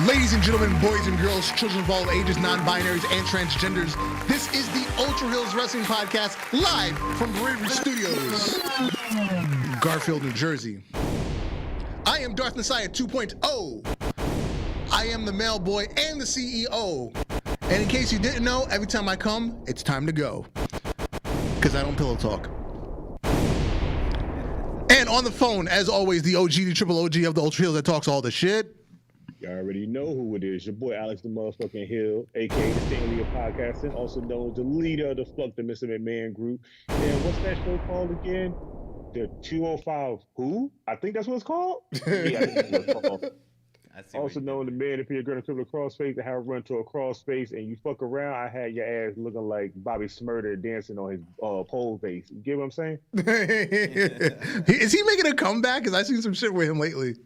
Ladies and gentlemen, boys and girls, children of all ages, non-binaries, and transgenders, this is the Ultra Heelz Wrestling Podcast, live from Bravery Studios, Garfield, New Jersey. I am Darth Messiah 2.0. I am the mail boy and the CEO. And in case you didn't know, every time I come, it's time to go. Because I don't pillow talk. And on the phone, as always, the OG, the triple OG of the Ultra Heelz that talks all the shit. You already know who it is. Your boy Alex the motherfucking Hill, aka the Stanley of podcasting, also known as the leader of the Fuck the Mr. McMahon group. And what's that show called again? The 205 Who? I think that's what it's called. Yeah, I think that's what it's called. Also known the man if you're going to come to crossface and have a run to a crossface and you fuck around, I had your ass looking like Bobby Smurder dancing on his pole face. You get what I'm saying? Is he making a comeback? Because I've seen some shit with him lately.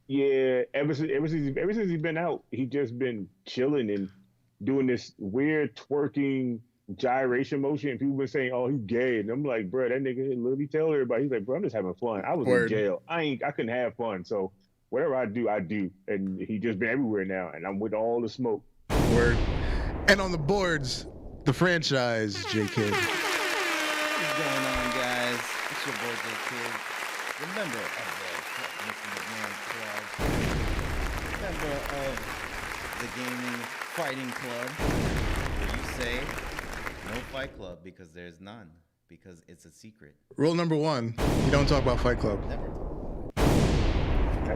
Yeah, ever since he's been out, he just been chilling and doing this weird twerking gyration motion. And people been saying, "Oh, he's gay," and I'm like, "Bro, that nigga literally tell everybody." He's like, "Bro, I'm just having fun. I was in jail. I couldn't have fun. So whatever I do, I do." And he just been everywhere now, and I'm with all the smoke. Word. And on the boards, the franchise, JK. What's going on, guys? It's your boy JK, the member of the Mr. McMahon Club, member of the Gaming Fighting Club. You say no Fight Club because there's none, because it's a secret. Rule number one, you don't talk about Fight Club. Never.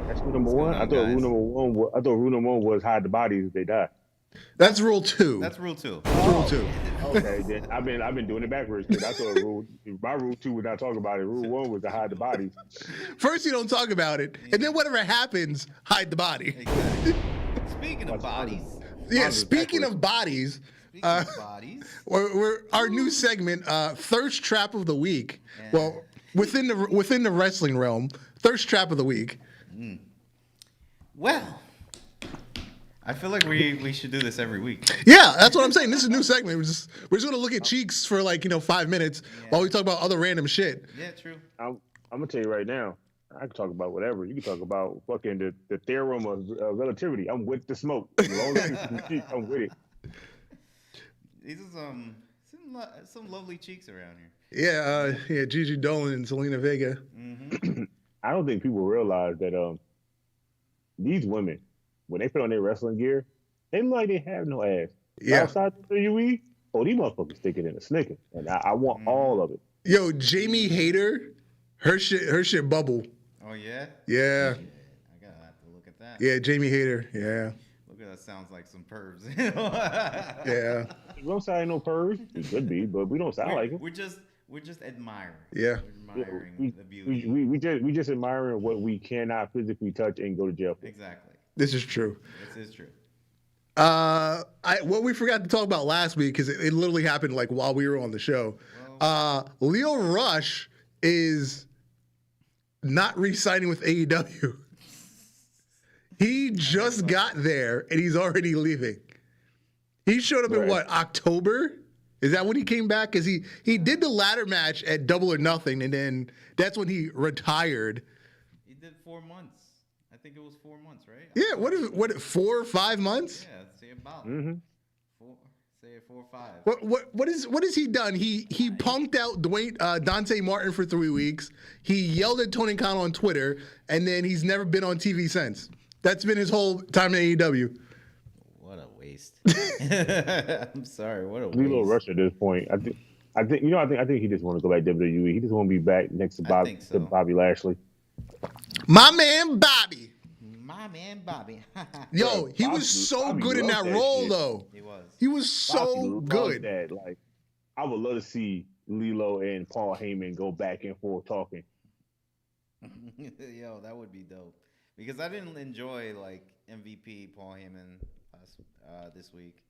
That's rule number one. I thought rule number one was hide the bodies if they die. That's rule two. That's rule two. Rule two. Okay, then I've been doing it backwards because I thought my rule two was not talk about it. Rule one was to hide the bodies. First, you don't talk about it, and then whatever happens, hide the body. Exactly. Speaking of bodies. Yeah, speaking of bodies. We're our new segment, Thirst Trap of the Week. Yeah. Well, within the wrestling realm, Thirst Trap of the Week. Mm. Well, I feel like we should do this every week. Yeah, that's what I'm saying. This is a new segment. We're just gonna look at cheeks for 5 minutes while we talk about other random shit. Yeah, true. I'm gonna tell you right now. I can talk about whatever. You can talk about fucking the theorem of relativity. I'm with the smoke. As long as it's cheeks, I'm with it. These are some lovely cheeks around here. Yeah, Gigi Dolan and Selena Vega. Mm-hmm. I don't think people realize that these women, when they put on their wrestling gear, they look like they have no ass. Yeah. Outside the WWE, these motherfuckers stick it in a Snicker, and I want all of it. Yo, Jamie Hayter, her shit bubble. Oh yeah. Yeah. I gotta have to look at that. Yeah, Jamie Hayter. Yeah. Look at that. Sounds like some pervs. Yeah. We don't sound like no pervs. We could be, but we don't sound like it. We're just admiring. Yeah. We're admiring the beauty. We just admiring what we cannot physically touch and go to jail for. Exactly. This is true. This is true. What we forgot to talk about last week, because it literally happened while we were on the show. Leo Rush is not re-signing with AEW. He just got there and he's already leaving. He showed up in October? Is that when he came back? Because he did the ladder match at Double or Nothing, and then that's when he retired. He did 4 months. I think it was 4 months, right? Yeah, what 4 or 5 months? Yeah, say about 4 or 5. What has he done? He punked out Dante Martin for 3 weeks. He yelled at Tony Khan on Twitter, and then he's never been on TV since. That's been his whole time in AEW. What a waste. I'm sorry. What a waste. Lilo Rush at this point. I think he just want to go back to WWE. He just want to be back next to Bobby Lashley. My man Bobby. Yo, he Bobby, was so Bobby good in that role, shit. though. He was. He was so good. That. I would love to see Lilo and Paul Heyman go back and forth talking. Yo, that would be dope. Because I didn't enjoy MVP Paul Heyman this week.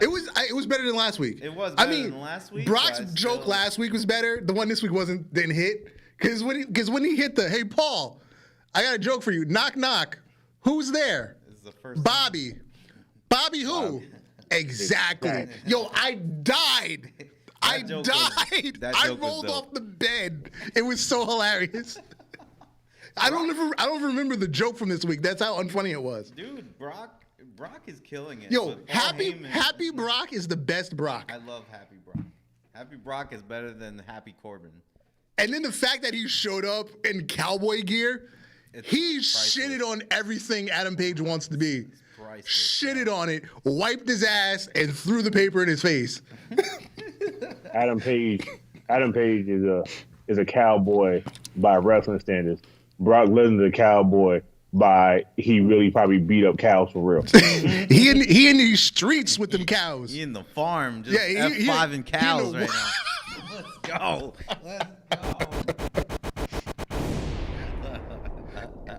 It was better than last week. It was better than last week. Brock's joke last week was better. The one this week didn't hit. Because when he hit the, "Hey Paul, I got a joke for you. Knock knock. Who's there?" This is the first Bobby. Time. Bobby who? Exactly. Yo, I died. I died. I rolled off the bed. It was so hilarious. I don't remember the joke from this week. That's how unfunny it was. Dude, Brock is killing it. Yo, But Paul Heyman, Happy Brock is the best Brock. I love Happy Brock. Happy Brock is better than Happy Corbin. And then the fact that he showed up in cowboy gear, he shitted on everything Adam Page wants to be. Shitted on it, wiped his ass, and threw the paper in his face. Adam Page is a cowboy by wrestling standards. Brock Lesnar is a cowboy by he really probably beat up cows for real. he in these streets with them cows. He in the farm, just F5 cows right now. Let's go.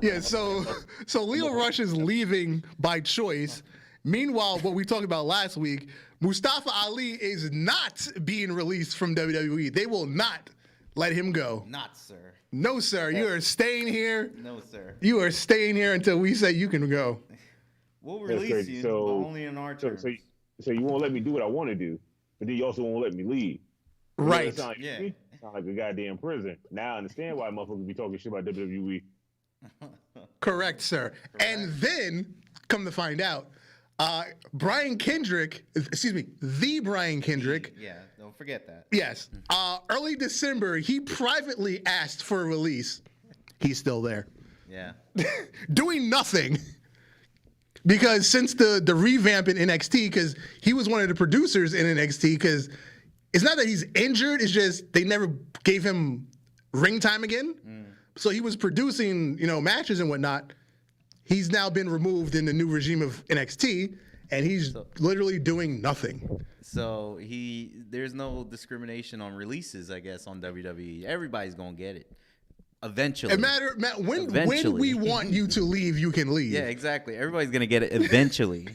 Yeah, so Leo Rush is leaving by choice. Meanwhile, what we talked about last week, Mustafa Ali is not being released from WWE. They will not let him go. Not, sir. No, sir. You are staying here. No, sir. You are staying here until we say you can go. We'll release you, but only in our terms. So you won't let me do what I want to do, but then you also won't let me leave. Right. Sound like a goddamn prison. Now I understand why motherfuckers be talking shit about WWE. Correct, sir. Correct. And then, come to find out, the Brian Kendrick. Yeah, don't forget that. Yes. Early December, he privately asked for a release. He's still there. Yeah. Doing nothing. Because since the revamp in NXT, because he was one of the producers in NXT, because it's not that he's injured, it's just they never gave him ring time again. So he was producing, matches and whatnot. He's now been removed in the new regime of NXT, and he's literally doing nothing. So there's no discrimination on releases, I guess, on WWE. Everybody's gonna get it eventually. When we want you to leave, you can leave. Yeah, exactly. Everybody's gonna get it eventually.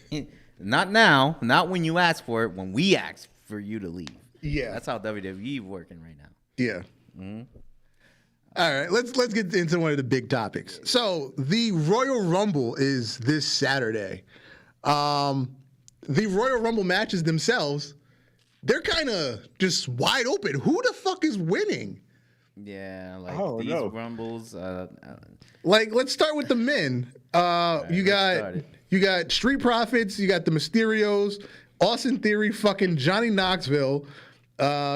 Not now, not when you ask for it. When we ask for you to leave. Yeah, that's how WWE working right now. Yeah. Mm-hmm. All right, let's get into one of the big topics. So the Royal Rumble is this Saturday. The Royal Rumble matches themselves, they're kind of just wide open. Who the fuck is winning? Yeah, these Rumbles. Let's start with the men. You got Street Profits, you got the Mysterios, Austin Theory, fucking Johnny Knoxville,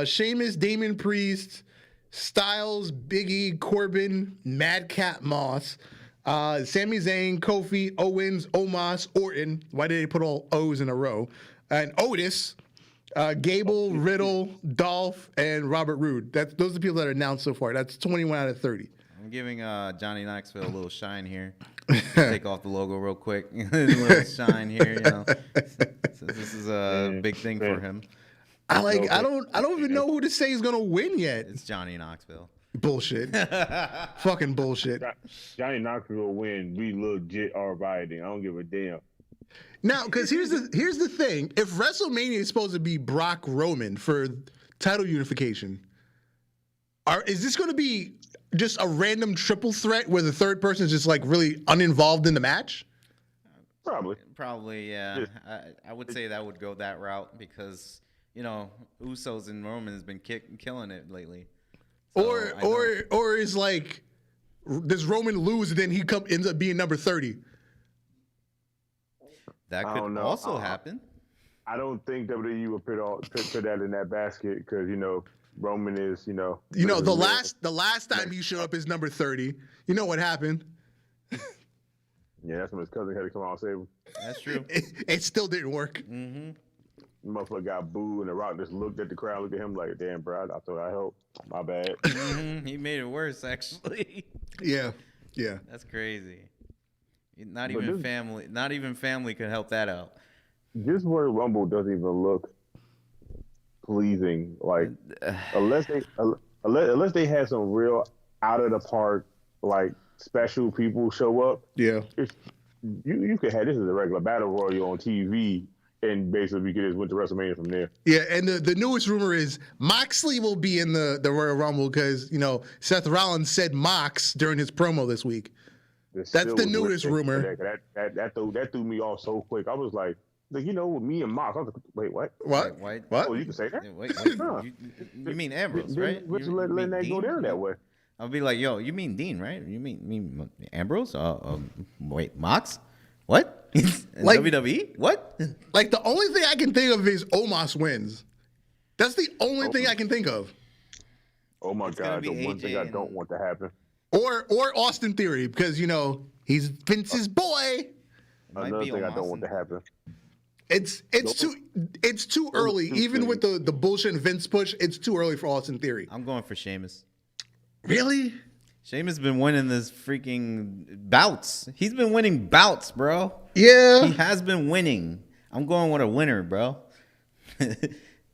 Sheamus, Damian Priest, Styles, Biggie, Corbin, Madcap Moss, Sami Zayn, Kofi, Owens, Omos, Orton. Why did they put all O's in a row? And Otis, Gable, Riddle, Dolph, and Robert Roode. Those are the people that are announced so far. That's 21 out of 30. I'm giving Johnny Knoxville a little shine here. Take off the logo real quick. A little shine here, So this is a big thing for him. I don't even know who to say is gonna win yet. It's Johnny Knoxville. Bullshit. Fucking bullshit. Johnny Knoxville will win. We legit are riding. I don't give a damn. Now, because here's the thing. If WrestleMania is supposed to be Brock Roman for title unification, is this going to be just a random triple threat where the third person is just really uninvolved in the match? Probably, yeah. I would say that would go that route because Usos and Roman has been killing it lately. So or is does Roman lose and then he ends up being number 30? That could also happen. I don't think WWE would put that in that basket because Roman is the last time he showed up as number 30. You know what happened? Yeah, that's when his cousin had to come out and save him. That's true. It still didn't work. Mm-hmm. The motherfucker got booed, and The Rock just looked at the crowd, looked at him like, "Damn, bro, I thought I helped. My bad." Mm-hmm. He made it worse, actually. Yeah. That's crazy. Not even family could help that out. This Royal Rumble doesn't even look pleasing. Unless they had some real out of the park special people show up. Yeah. You could have this as a regular battle royal on TV. And basically, we could just went to WrestleMania from there. Yeah, and the newest rumor is Moxley will be in the Royal Rumble because, Seth Rollins said Mox during his promo this week. That's the newest rumor. That threw me off so quick. I was like, me and Mox. I was like, wait, what? What? Oh, you can say that? Wait. You mean Ambrose, right? Letting that go down that way. I'll be like, yo, you mean Dean, right? You mean Ambrose? Wait, Mox? What? Like- WWE? What? Like the only thing I can think of is Omos wins. That's the only thing I can think of. Oh my It's gonna God, be the one AJ thing I and- don't want to happen. Or Austin Theory, because he's Vince's boy. It might Another be thing I Omos don't want to and- happen. It's too early. Even with the bullshit Vince push, it's too early for Austin Theory. I'm going for Sheamus. Really? Sheamus been winning this freaking bouts. He's been winning bouts, bro. Yeah. He has been winning. I'm going with a winner, bro.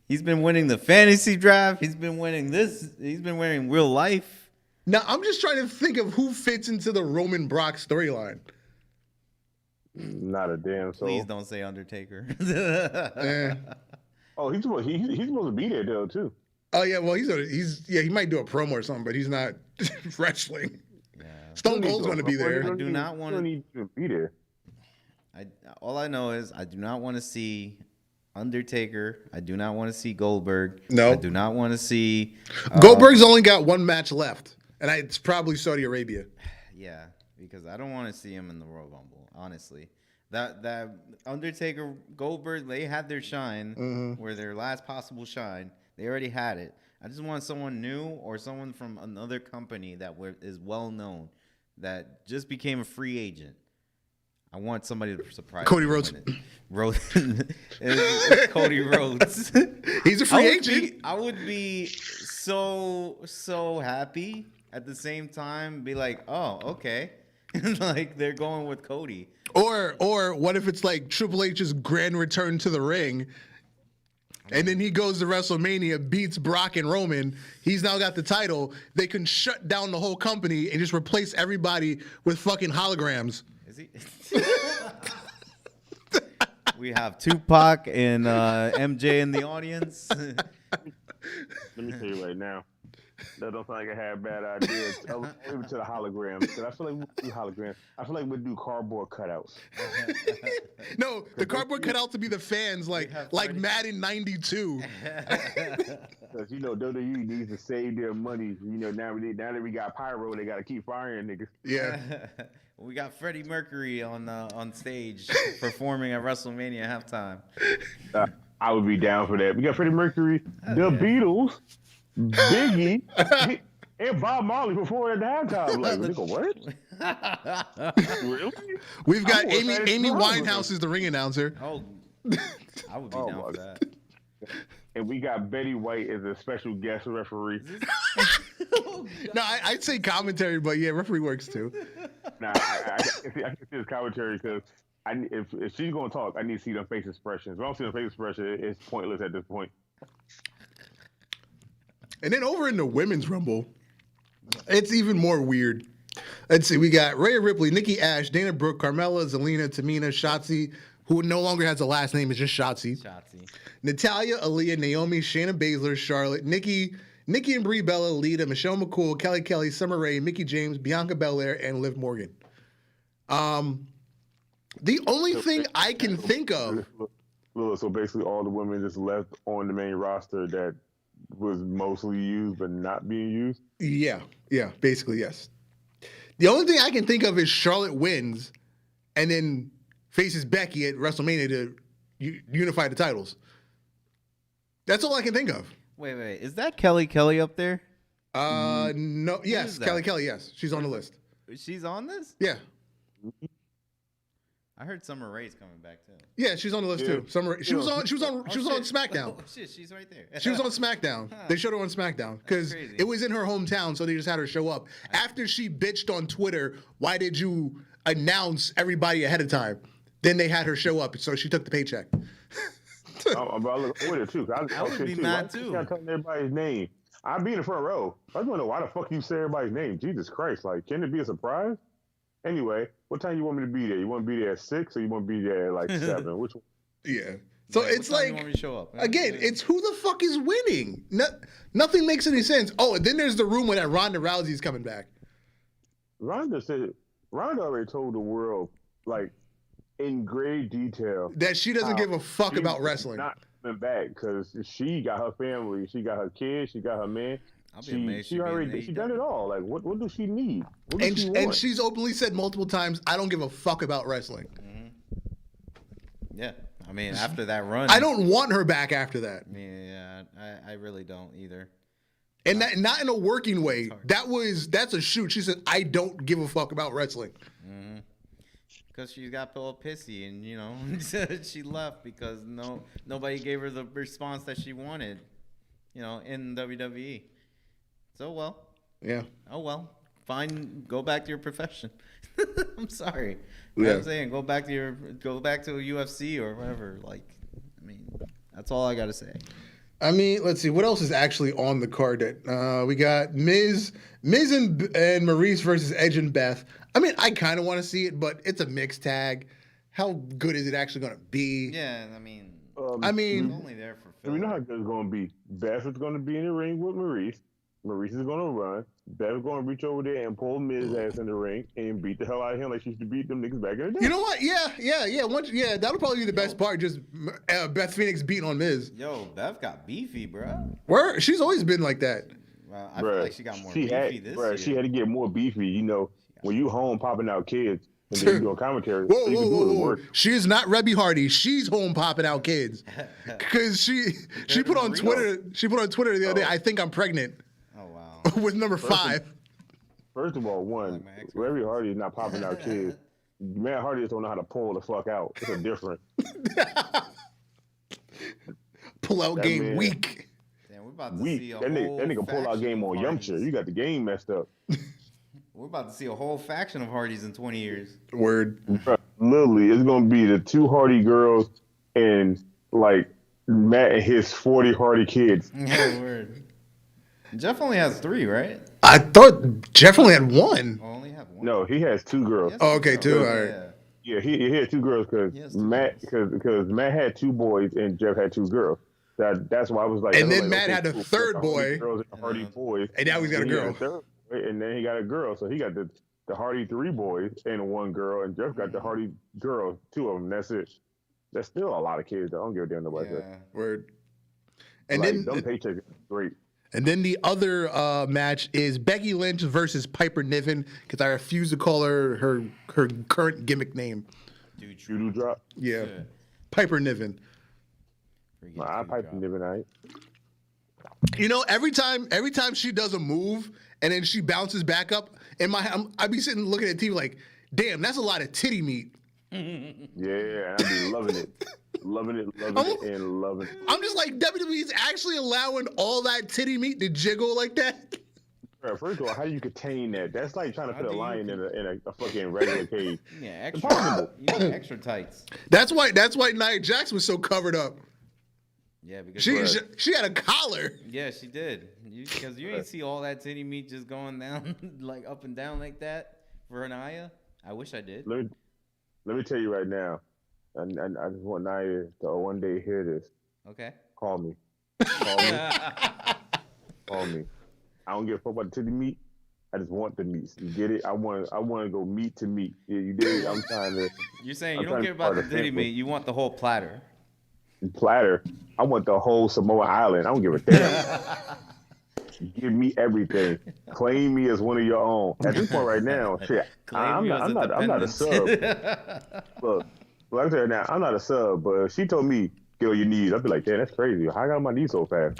He's been winning the fantasy draft. He's been winning this. He's been winning real life. Now I'm just trying to think of who fits into the Roman Brock storyline. Not a damn soul. Please don't say Undertaker. Eh. Oh, he's supposed to be there though too. Oh yeah, well he might do a promo or something, but he's not wrestling. Yeah. Stone Cold's going to be there. I do not want to need to be there. All I know is I do not want to see Undertaker. I do not want to see Goldberg. No. I do not want to see Goldberg's only got one match left, and it's probably Saudi Arabia. Yeah, because I don't want to see him in the Royal Rumble. Honestly, that Undertaker Goldberg, they had their shine, where their last possible shine. They already had it. I just want someone new or someone from another company that is well known, that just became a free agent. I want somebody to surprise Cody me Rhodes. when it's Cody Rhodes. He's a free agent. I would be so happy at the same time. Be like, oh, okay, like they're going with Cody. Or what if it's like Triple H's grand return to the ring, and then he goes to WrestleMania, beats Brock and Roman. He's now got the title. They can shut down the whole company and just replace everybody with fucking holograms. Is he? We have Tupac and MJ in the audience. Let me tell you right now. That don't sound like I had bad ideas. I'll leave it to the holograms. Because I feel like we'll do holograms. I feel like we'll do cardboard cutouts. No, the cardboard cut out to be the fans, like Madden '92. Because, WWE needs to save their money. Now that we got pyro, they got to keep firing niggas. Yeah. We got Freddie Mercury on stage performing at WrestleMania halftime. I would be down for that. We got Freddie Mercury, the Beatles, Biggie, and Bob Marley before at the halftime. Like, nigga, what? Really? We've got I want that Amy drama. Winehouse as the ring announcer. Oh, I would be Oh, down my for that. And we got Betty White as a special guest referee. No, I'd say commentary, but yeah, referee works too. Nah, I can see this commentary because if she's going to talk, I need to see them face expressions. If I don't see them face expression, it's pointless at this point. And then over in the women's rumble, it's even more weird. Let's see, we got Rhea Ripley, Nikki Ash, Dana Brooke, Carmella, Zelina, Tamina, Shotzi, who no longer has a last name, it's just Shotzi. Natalya, Aaliyah, Naomi, Shayna Baszler, Charlotte, Nikki and Brie Bella, Lita, Michelle McCool, Kelly, Summer Rae, Mickie James, Bianca Belair, and Liv Morgan. The only thing I can think of. So basically, all the women just left on the main roster that was mostly used but not being used. Yeah, basically yes. The only thing I can think of is Charlotte wins, and then faces Becky at WrestleMania to unify the titles. That's all I can think of. Wait, is that Kelly up there? No, yes, Kelly, yes, she's on the list. She's on this? Yeah. I heard Summer Rae's coming back too. Yeah, she's on the list too. She was on SmackDown. Oh shit, she's right there. She was on SmackDown. They showed her on SmackDown because it was in her hometown, so they just had her show up. After she bitched on Twitter, why did you announce everybody ahead of time? Then they had her show up, so she took the paycheck. I'm looking with it too. I would be mad too. Why you telling everybody's name? I'd be in the front row. I just want to know why the fuck you say everybody's name. Jesus Christ! Like, can it be a surprise? Anyway, what time you want me to be there? You want to be there at 6 or you want to be there at like 7? Which one? Yeah. So it's what time like, you want me to show up? again, it's who the fuck is winning? Nothing makes any sense. Oh, and then there's the rumor that Ronda Rousey's coming Ronda already told the world, like, in great detail, that she doesn't give a fuck about wrestling. Not coming back because she got her family, she got her kids, she got her man. I'll be amazed She she'd be in already she done it AEW. all. Like what does she need? What does she want? And she's openly said multiple times, I don't give a fuck about wrestling. Yeah, I mean, after that run, I don't want her back after that. Yeah, I really don't either. And that not in a working way. That's a shoot. She said, I don't give a fuck about wrestling. Because she got a little pissy, and you know, she left because nobody gave her the response that she wanted, you know, in WWE. So well. Yeah. Oh well. Fine. Go back to your profession. I'm sorry. You know what I'm saying? Go back to a UFC or whatever. Like, I mean, that's all I gotta say. I mean, let's see what else is actually on the card. That we got Miz and Maurice versus Edge and Beth. I mean, I kind of want to see it, but it's a mixed tag. How good is it actually going to be? Yeah, I mean, it's only there for Phil. We know how good it's going to be. Beth is going to be in the ring with Maurice. Maurice is going to run. Beth is going to reach over there and pull Miz's ass in the ring and beat the hell out of him like she used to beat them niggas back in the day. You know what? Yeah. That'll probably be the best part. Just Beth Phoenix beating on Miz. Yo, Beth got beefy, bro. Where she's always been like that. Well, I feel like she got more beefy this year. She had to get more beefy. You know, when you home popping out kids and then you doing commentary, whoa, you can do it work. She is not Rebby Hardy. She's home popping out kids. Because she put on Twitter. She put on Twitter the other day. I think I'm pregnant. Oh wow. With number 5. First of all, one, Rebby Hardy is not popping out kids. Matt Hardy just don't know how to pull the fuck out. It's a different. Pull out That game man- weak. Damn, we're about to Weak. see a That whole nigga pull out faction game of on Hardys. Yumcha. You got the game messed up. We're about to see a whole faction of Hardys in 20 years. Word. Bruh, literally, it's gonna be the 2 Hardy girls and like Matt and his 40 Hardy kids. Yeah, word. Jeff only has 3, right? I thought Jeff only had 1. Oh, only have 1. No, he has 2 girls. Yes, Oh, okay, he 2. does. All right. Yeah. Yeah, he had 2 girls Yes, because Matt had 2 boys and Jeff had 2 girls. That's why I was like. And I was then like, Matt had a cool. third The Hardy boy. girls and the Hardy boys. And now he's got a Then he had girl. third boy, and then he got a girl. So he got the Hardy 3 boys and 1 girl, and Jeff got the Hardy girls, 2 of them. That's it. That's still a lot of kids. I don't give a damn about that. Yeah. Word. And Like, then them paychecks are great. And then the other match is Becky Lynch versus Piper Niven, because I refuse to call her current gimmick name. Dude, Doo-doo drop. Yeah, Shit. Piper Niven. Forget I Dude piped Drop. the night. You know, every time she does a move and then she bounces back up, I'd be sitting looking at TV like, damn, that's a lot of titty meat. Yeah, I'd be loving it. Loving it, and loving it. I'm just like, WWE's actually allowing all that titty meat to jiggle like that. Bro, first of all, how do you contain that? That's like trying to How put a do you lion in a fucking regular cage. Yeah, extra. Impossible. You need extra tights. That's why Nia Jax was so covered up. Yeah, because She had a collar. yeah, she did. Because you ain't see all that titty meat just going down like up and down like that for Anaya. I wish I did. Let me tell you right now. I just want Nia to one day hear this. Okay. Call me. Call me. I don't give a fuck about the titty meat. I just want the meat. You get it? I want to go meat to meat. Yeah, you did it. I'm trying to. You're saying I'm you don't trying care to about the start a titty family. meat. You want the whole platter. Platter. I want the whole Samoa Island. I don't give a damn. Give me everything. Claim me as one of your own. At this point right now, shit, I'm not a sub. Look, like I said now, I'm not a sub, but if she told me, get on your knees, I'd be like, damn, that's crazy. How I got on my knees so fast?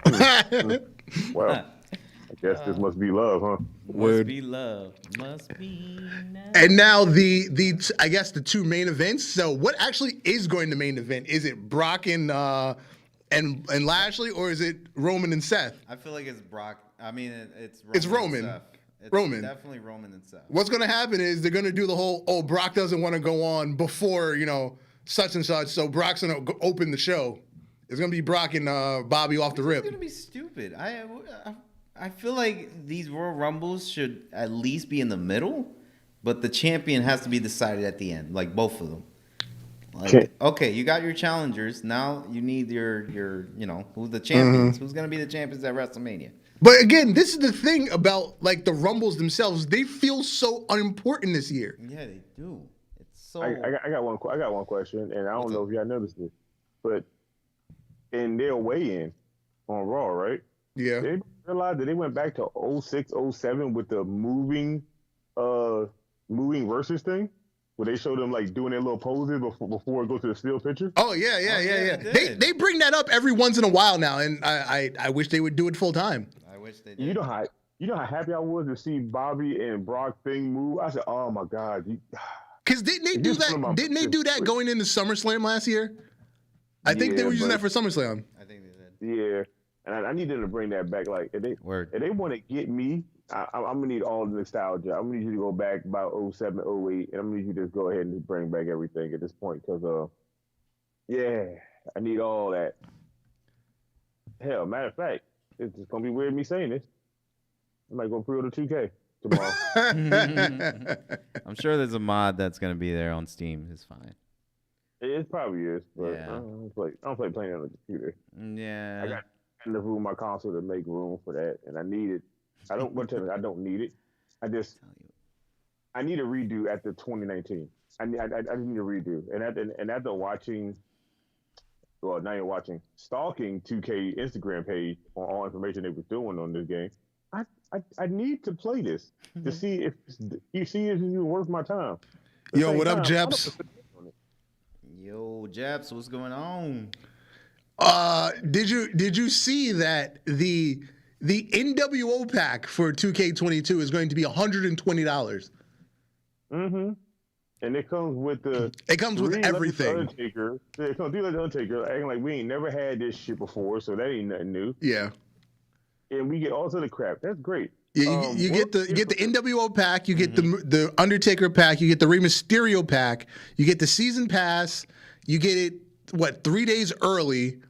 Well, I guess this must be love, huh? Must be love. Must be love. And now I guess the 2 main events. So what actually is going to main event? Is it Brock and Lashley, or is it Roman and Seth? I feel like it's Brock. I mean, it's Roman. It's Roman. And Seth. It's Roman. Definitely Roman and Seth. What's going to happen is they're going to do the whole, Brock doesn't want to go on before, such and such, so Brock's going to open the show. It's going to be Brock and Bobby off the It's rip. gonna be stupid. I feel like these Royal Rumbles should at least be in the middle, but the champion has to be decided at the end, like both of them. Like, okay, you got your challengers. Now you need your who's the champions? Who's gonna be the champions at WrestleMania? But again, this is the thing about like the Rumbles themselves. They feel so unimportant this year. Yeah, they do. It's so. I got one question, and I don't know if y'all noticed this, but in their weigh-in on Raw, right? Yeah. They realized that they went back to 06, 07 with the moving versus thing, where they showed them like doing their little poses before it goes to the still picture. Oh yeah. They bring that up every once in a while now, and I wish they would do it full time. I wish they did. You know how happy I was to see Bobby and Brock thing move. I said, "Oh my God!" Because didn't they do that? Didn't they do that going into SummerSlam last year? I think they were using that for SummerSlam. I think they did. Yeah, and I need them to bring that back. Like, if they want to get me, I'm gonna need all the nostalgia. I'm gonna need you to go back about 07, 08, and I'm gonna need you to just go ahead and just bring back everything at this point. Because, yeah, I need all that. Hell, matter of fact, it's just gonna be weird me saying this. I might go pre-order 2K tomorrow. I'm sure there's a mod that's gonna be there on Steam. It's fine. It probably is, but Yeah. I don't play playing on the computer. Yeah. I got enough room in my console to make room for that, and I need it. I don't need it. I need a redo after 2019. I need a redo, and after watching, well, now you're watching, stalking 2K Instagram page on all information they was doing on this game. I need to play this to see if it's even worth my time. Yo, what up, Jeps? Yo, Jeps, what's going on? Did you see that the NWO pack for 2K22 is going to be $120? Mm-hmm. And it comes with everything. Undertaker. It comes with the Undertaker, acting like we ain't never had this shit before, so that ain't nothing new. Yeah. And we get all sort of crap. That's great. Yeah, you get the NWO pack, you get the Undertaker pack, you get the Rey Mysterio pack, you get the season pass, you get it 3 days early,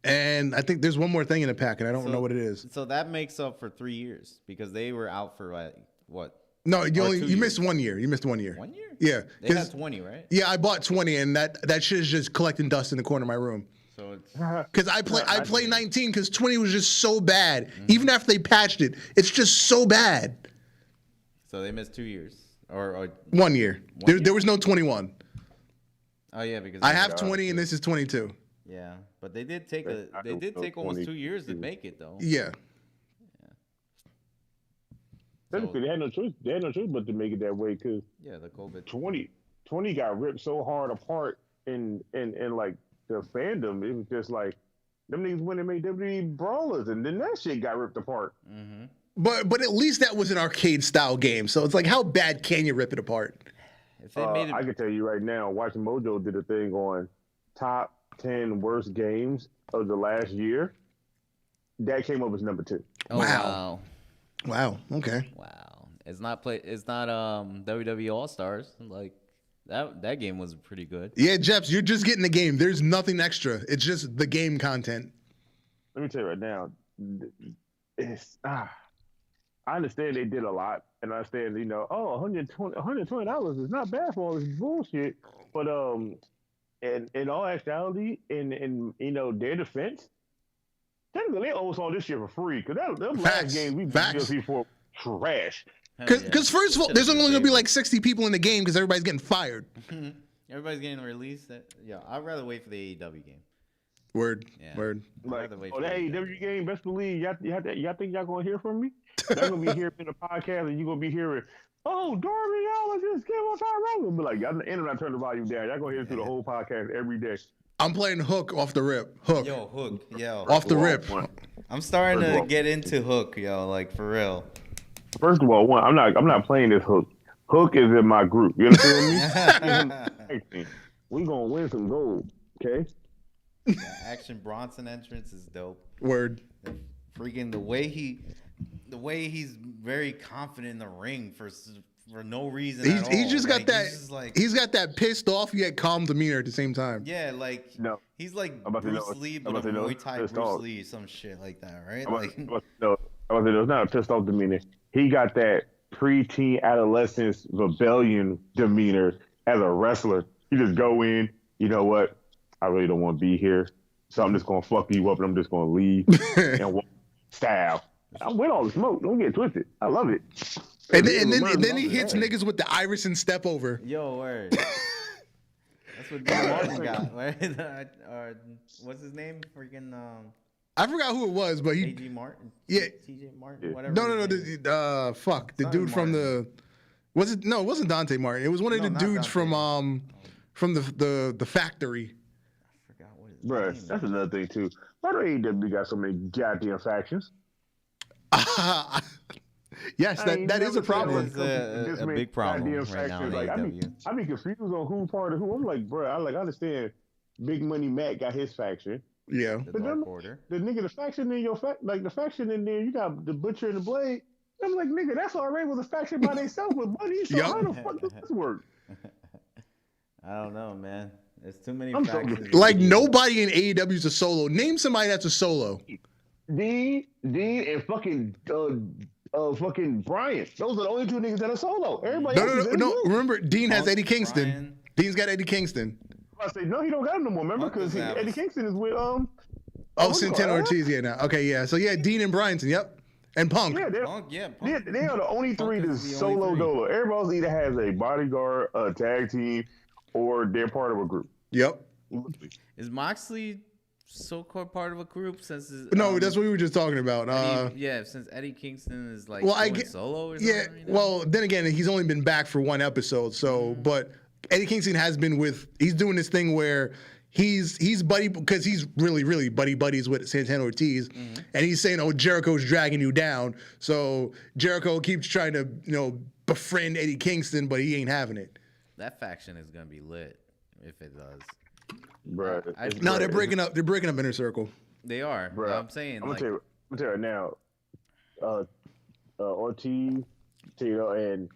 and I think there's one more thing in the pack, and I don't know what it is. So that makes up for 3 years because they were out for what? No, you missed 1 year. You missed 1 year. 1 year? Yeah. They had 20, right? Yeah, I bought 20, and that shit is just collecting dust in the corner of my room. So it's because I play 19 because 20 was just so bad. Even after they patched it, it's just so bad. So they missed 2 years or 1 year. There was no 21. Oh yeah, because I have 20 and this is 22. Yeah, but they did take almost 2 years to make it though. Yeah. Technically, they had no choice. They had no choice but to make it that way because the COVID 20 got ripped so hard apart in like the fandom. It was just like them niggas went and made WWE brawlers, and then that shit got ripped apart. Mm-hmm. But at least that was an arcade style game, so it's like how bad can you rip it apart? If they made it, I can tell you right now, Watching Mojo did a thing on top 10 worst games of the last year. That came up as number 2. Oh, Wow. Okay. Wow. It's not WWE All Stars. Like that game was pretty good. Yeah, Jeps, you're just getting the game. There's nothing extra. It's just the game content. Let me tell you right now, I understand they did a lot, and I understand, $120 is not bad for all this bullshit. But in all actuality, in their defense, technically they owe us all this shit for free because those last games we DLC for trash. Because first of all, there's only going to be like 60 people in the game because everybody's getting fired. Everybody's getting released. I'd rather wait for the AEW game. Word. Like, that AEW game, best believe y'all think y'all gonna hear from me? Y'all gonna be hearing in the podcast, and you gonna be hearing, "Oh, Darby Allin just came on Tyrone." But like, y'all the internet turn the volume down. Y'all gonna hear through the whole podcast every day. I'm playing Hook off the rip. Hook. Off the rip. I'm starting to get into Hook, like for real. First of all, I'm not playing this Hook. Hook is in my group. You understand me? We gonna win some gold, okay? Action Bronson entrance is dope. Word. Freaking the way he's very confident in the ring for no reason at all. He's just got he's got that pissed off yet calm demeanor at the same time. Yeah, he's like Bruce Lee, but a Muay Thai Bruce Lee, some shit like that, right? It's not a pissed off demeanor. He got that preteen adolescence rebellion demeanor as a wrestler. You just go in, you know what? I really don't want to be here, so I'm just gonna fuck you up and I'm just gonna leave and walk style. I'm with all the smoke. Don't get twisted. I love it. And then he hits niggas with the Iverson step over. Yo, word. That's what Dean Martin got, right? What's his name? Freaking I forgot who it was, but he. A.G. Martin. Yeah. T.J. Martin. Whatever. No. his name is. The dude from the. Was it? No, it wasn't Dante Martin. It was one of the not dudes Dante. from the factory. I forgot what his Bruh, name is. that's another thing too. Why do AEW got so many goddamn factions? Yes, that is a problem. That is a big problem right now in AEW. I be confused on who part of who. I'm like, bro, I understand. Big Money Matt got his faction. Yeah, The Dark Order. The nigga, the faction in your the faction in there, you got the Butcher and the Blade. I'm like, nigga, that's already was a faction by themselves with money. So how the fuck does this work? I don't know, man. There's too many I'm so factions. confused. like nobody in AEW is a solo. Name somebody that's a solo. Dean, and fucking Brian. Those are the only two niggas that are solo. Everybody else is in the No. group. Remember, Dean has Punk, Eddie Kingston. Brian. Dean's got Eddie Kingston. I say no, he don't got him no more. Remember, Punk because is Eddie Kingston is with Santana Ortiz, yeah, now. Okay, yeah. So yeah, Dean and Bryanson, yep, and Punk. Yeah, Punk, they are the only three Punk that's is the only solo three. dolo. Everybody else either has a bodyguard, a tag team, or they're part of a group. Yep. Is Moxley so-called part of a group since his, No, that's what we were just talking about. since Eddie Kingston is like solo or something. Yeah. You know? Well, then again, he's only been back for one episode. So, but Eddie Kingston has been he's doing this thing where he's buddy because he's really buddies with Santana Ortiz, and he's saying, "Oh, Jericho's dragging you down." So Jericho keeps trying to befriend Eddie Kingston, but he ain't having it. That faction is gonna be lit if it does. Bruh. No, they're breaking up. They're breaking up Inner Circle. They are. Bruh. I'm saying, I'm like, gonna tell you right now, Ortiz, Tito, and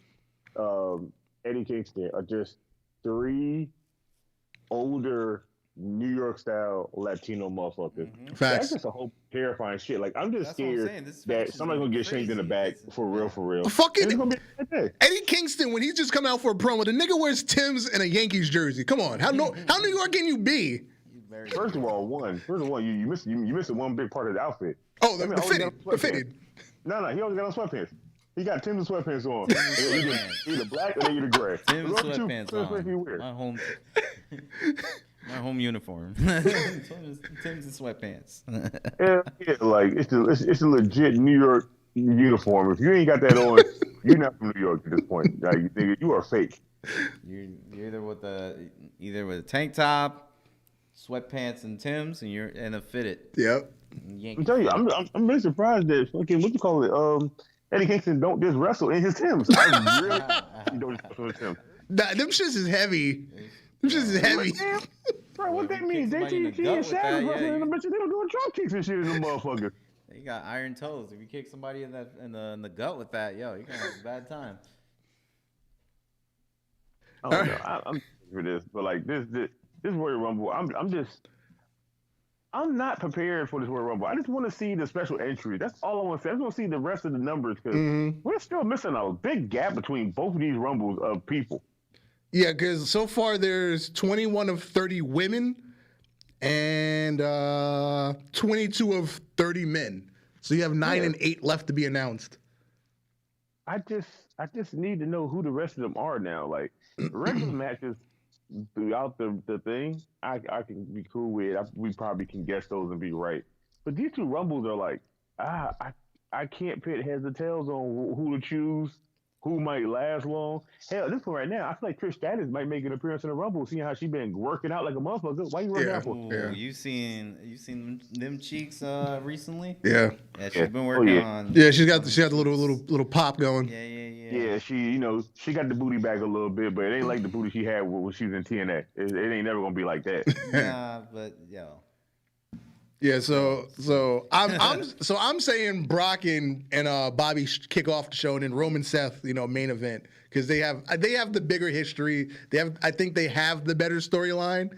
Eddie Kingston are just three older New York style Latino motherfuckers. Facts. That's just a whole terrifying shit. Like I'm just That's what I'm scared saying. This that faction's somebody's gonna get shanked in the back crazy. for real. Fucking It's gonna be like that. Eddie Kingston, when he's just come out for a promo, the nigga wears Tim's and a Yankees jersey. Come on, how New York can you be? First of all, you missed one big part of the outfit. Oh, I mean, the I only fitted. got The fitted. No, he only got on sweatpants. He got Tim's and sweatpants on. Either black or they either gray. Tim's Those are two sweatpants sweatpants you on. wear. My home uniform. Tim's and sweatpants. Yeah, like it's a legit New York uniform. If you ain't got that on, you're not from New York at this point. Like, nigga, you are fake. You're either with a tank top, sweatpants and Tim's, and you're in a fitted. Yep. I'm telling you, I'm really surprised that fucking what you call it, Eddie Kingston don't just wrestle in his Timbs. I really don't just wrestle in his Timbs. Nah, them shits is heavy. Them shits is heavy. Bro, what that mean? somebody in the JTT gut and with Savage that, yeah, wrestling in the bitches. They don't do drop kicks and shit in them motherfuckers. You got iron toes. If you kick somebody in the gut with that, you're gonna have a bad time. I don't know. I'm for this, but like this Royal Rumble, I'm not prepared for this Royal Rumble. I just want to see the special entry. That's all I want to see. I just want to see the rest of the numbers because we're still missing a big gap between both of these Rumbles of people. Yeah, because so far there's 21 of 30 women and 22 of 30 men. So you have 9 and 8 left to be announced. I just need to know who the rest of them are now. Like regular matches throughout the thing, I can be cool with. We probably can guess those and be right. But these two Rumbles are like, I can't pit heads or tails on who to choose, who might last long. Hell, this one right now, I feel like Trish Stratus might make an appearance in the Rumble, seeing how she been working out like a motherfucker. Why you running out for? Ooh, you seen them cheeks recently? Yeah. Yeah, she's been working on. Yeah, she got the little pop going. Yeah. Yeah, she got the booty back a little bit, but it ain't like the booty she had when she was in TNA. It ain't never gonna be like that. Nah, but yo. Yeah, so I'm saying Brock and Bobby kick off the show, and then Roman Seth, main event, because they have the bigger history. I think they have the better storyline.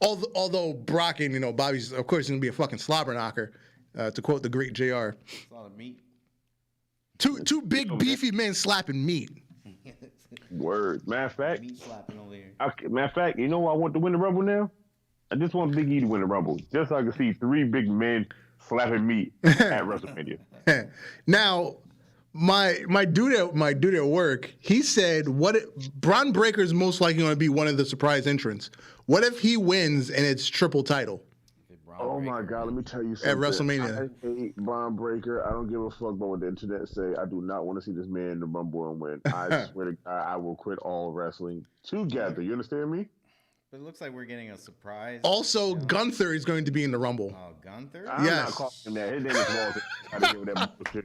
Although Brock and Bobby's of course gonna be a fucking slobber knocker, to quote the great JR. It's a lot of meat. Two big beefy men slapping meat. Word. Matter of fact, Meat slapping over here. Matter of fact, you know what I want to win the Rumble now? I just want Big E to win the Rumble, just so I can see 3 big men slapping meat at WrestleMania. Now, my dude at work, he said, Braun Breaker's most likely going to be one of the surprise entrants. What if he wins and it's triple title? Oh my God, let me tell you something. At WrestleMania. I hate Braun Breaker. I don't give a fuck about what the internet say. I do not want to see this man in the Rumble and win. I swear to God, I will quit all wrestling together. You understand me? But it looks like we're getting a surprise. Also, Gunther is going to be in the Rumble. Oh, Gunther? I'm Yes. not calling him that. His name is Walter. I don't give that bullshit.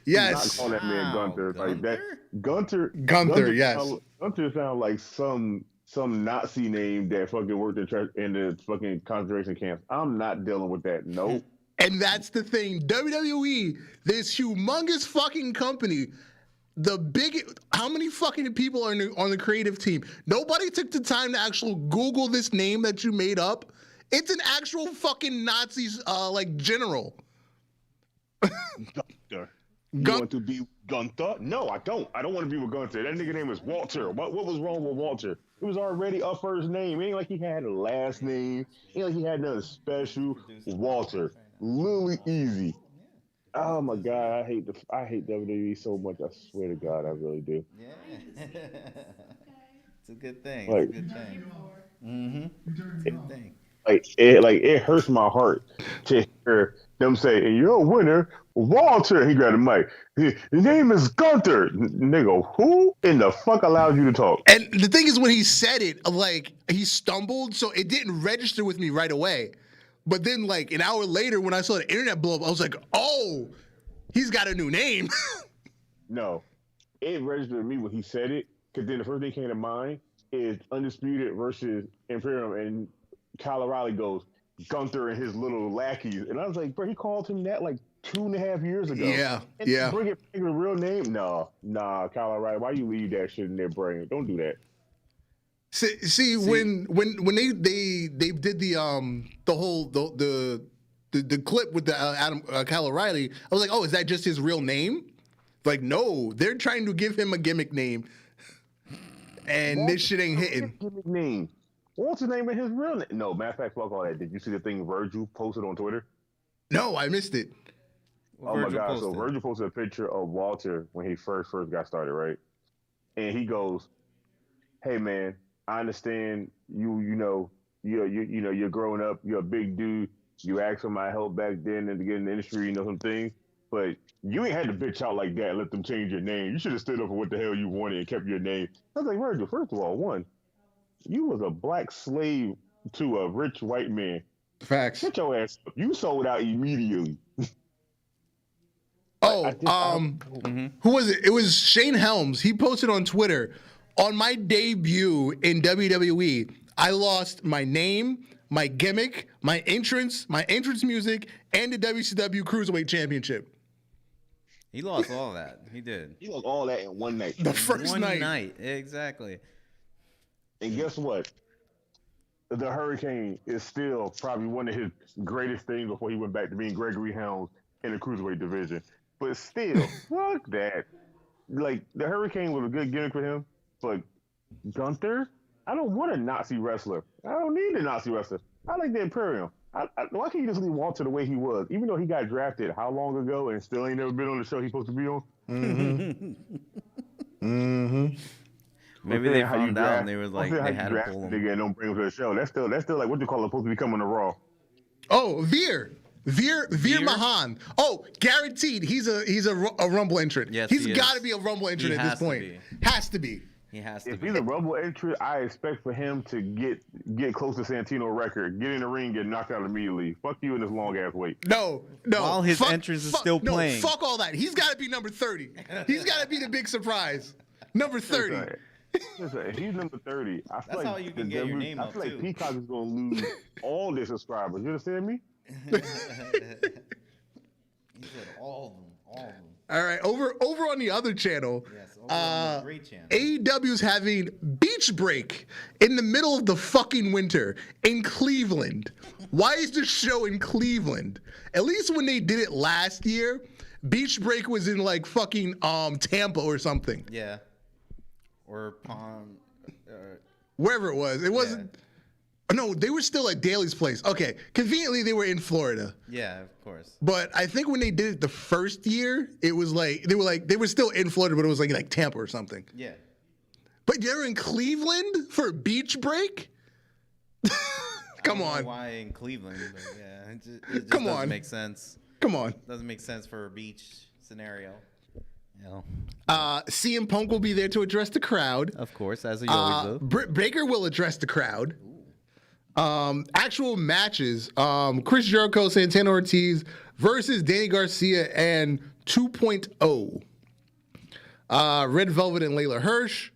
Yes. I'm not calling that man Gunther. Like that. Gunther, yes. Gunther sounds like some Nazi name that fucking worked in the fucking concentration camps. I'm not dealing with that. Nope. And that's the thing. WWE, this humongous fucking company, how many fucking people are on the creative team? Nobody took the time to actually Google this name that you made up. It's an actual fucking Nazi, like, general. Gunther. You want to be Gunther? No, I don't. I don't want to be with Gunther. That nigga name is Walter. What was wrong with Walter? It was already a first name. It ain't like he had a last name. It ain't like he had nothing special. Walter. Literally easy. Oh my God, I hate WWE so much. I swear to God, I really do. Yeah. It's a good thing. Like, it's a good thing. Mm-hmm. Good thing. It hurts my heart to hear them say, "And you're a winner, Walter." He grabbed the mic. His name is Gunther. Nigga, who in the fuck allowed you to talk? And the thing is, when he said it, like, he stumbled, so it didn't register with me right away. But then, like, an hour later, when I saw the internet blow up, I was like, oh, he's got a new name. No, it registered with me when he said it, because then the first thing came to mind is Undisputed versus Imperium, and Kyle O'Reilly goes, Gunther and his little lackeys. And I was like, bro, he called him that like 2.5 years ago. Yeah, and yeah. Bring it back to the real name? Nah, Kyle O'Reilly, why you leave that shit in their brain? Don't do that. See, when they did the whole the clip with the Kyle O'Reilly, I was like, oh, is that just his real name? Like, no, they're trying to give him a gimmick name, and this shit ain't hitting. Gimmick name. What's the name of his real name? No, matter of fact, fuck all that. Did you see the thing Virgil posted on Twitter? No, I missed it. Oh my God! So Virgil posted a picture of Walter when he first got started, right? And he goes, "Hey man, I understand you're growing up, you're a big dude. You asked for my help back then and to get in the industry, some things, but you ain't had to bitch out like that and let them change your name. You should have stood up for what the hell you wanted and kept your name." I was like, Virgil, first of all, you was a black slave to a rich white man. Facts. Get your ass up. You sold out immediately. Who was it? It was Shane Helms. He posted on Twitter, on my debut in WWE, I lost my name, my gimmick, my entrance music, and the WCW Cruiserweight Championship. He lost all that. He did. He lost all that in one night. The first one night. night. Exactly. And guess what? The Hurricane is still probably one of his greatest things before he went back to being Gregory Helms in the Cruiserweight division. But still, fuck that. Like, the Hurricane was a good gimmick for him, but Gunther? I don't want a Nazi wrestler. I don't need a Nazi wrestler. I like the Imperium. Why can't you just leave Walter the way he was? Even though he got drafted how long ago and still ain't never been on the show he's supposed to be on? Mm-hmm. Mm-hmm. Maybe they found out and they were like, they had to pull him. Nigga and don't bring him to the show. That's still like, what you call it, supposed to be coming to Raw. Oh, Veer Mahan. Oh, guaranteed. He's a Rumble entrant. Yes, he's got to be a Rumble entrant at this point. Has to be. He has to if be. He's a Rumble entrant, I expect for him to get close to Santino record, get in the ring, get knocked out immediately. Fuck you in this long ass wait. No. While his entrance is still playing. No, fuck all that. He's got to be number 30. He's got to be the big surprise. Number 30. Listen, if he's number 30, I feel That's like how you can get your name up, I feel like too. Peacock is going to lose all their subscribers. You understand me? He said all of them. All right, over on the other channel, Yes, over on the great channel. AEW's having Beach Break in the middle of the fucking winter in Cleveland. Why is this show in Cleveland? At least when they did it last year, Beach Break was in like fucking Tampa or something. Yeah. Or Palm. Wherever it was. It wasn't. No, they were still at Daly's place. Okay, conveniently they were in Florida. Yeah, of course. But I think when they did it the first year, it was like they were still in Florida, but it was like Tampa or something. Yeah. But they're in Cleveland for Beach Break? Come I don't on. know why in Cleveland? But yeah, it just Come doesn't on. make sense. Come on. Doesn't make sense for a beach scenario. CM Punk will be there to address the crowd. Of course, as he always does. Britt Baker will address the crowd. Actual matches: Chris Jericho, Santana Ortiz versus Danny Garcia and 2.0. Red Velvet and Layla Hirsch.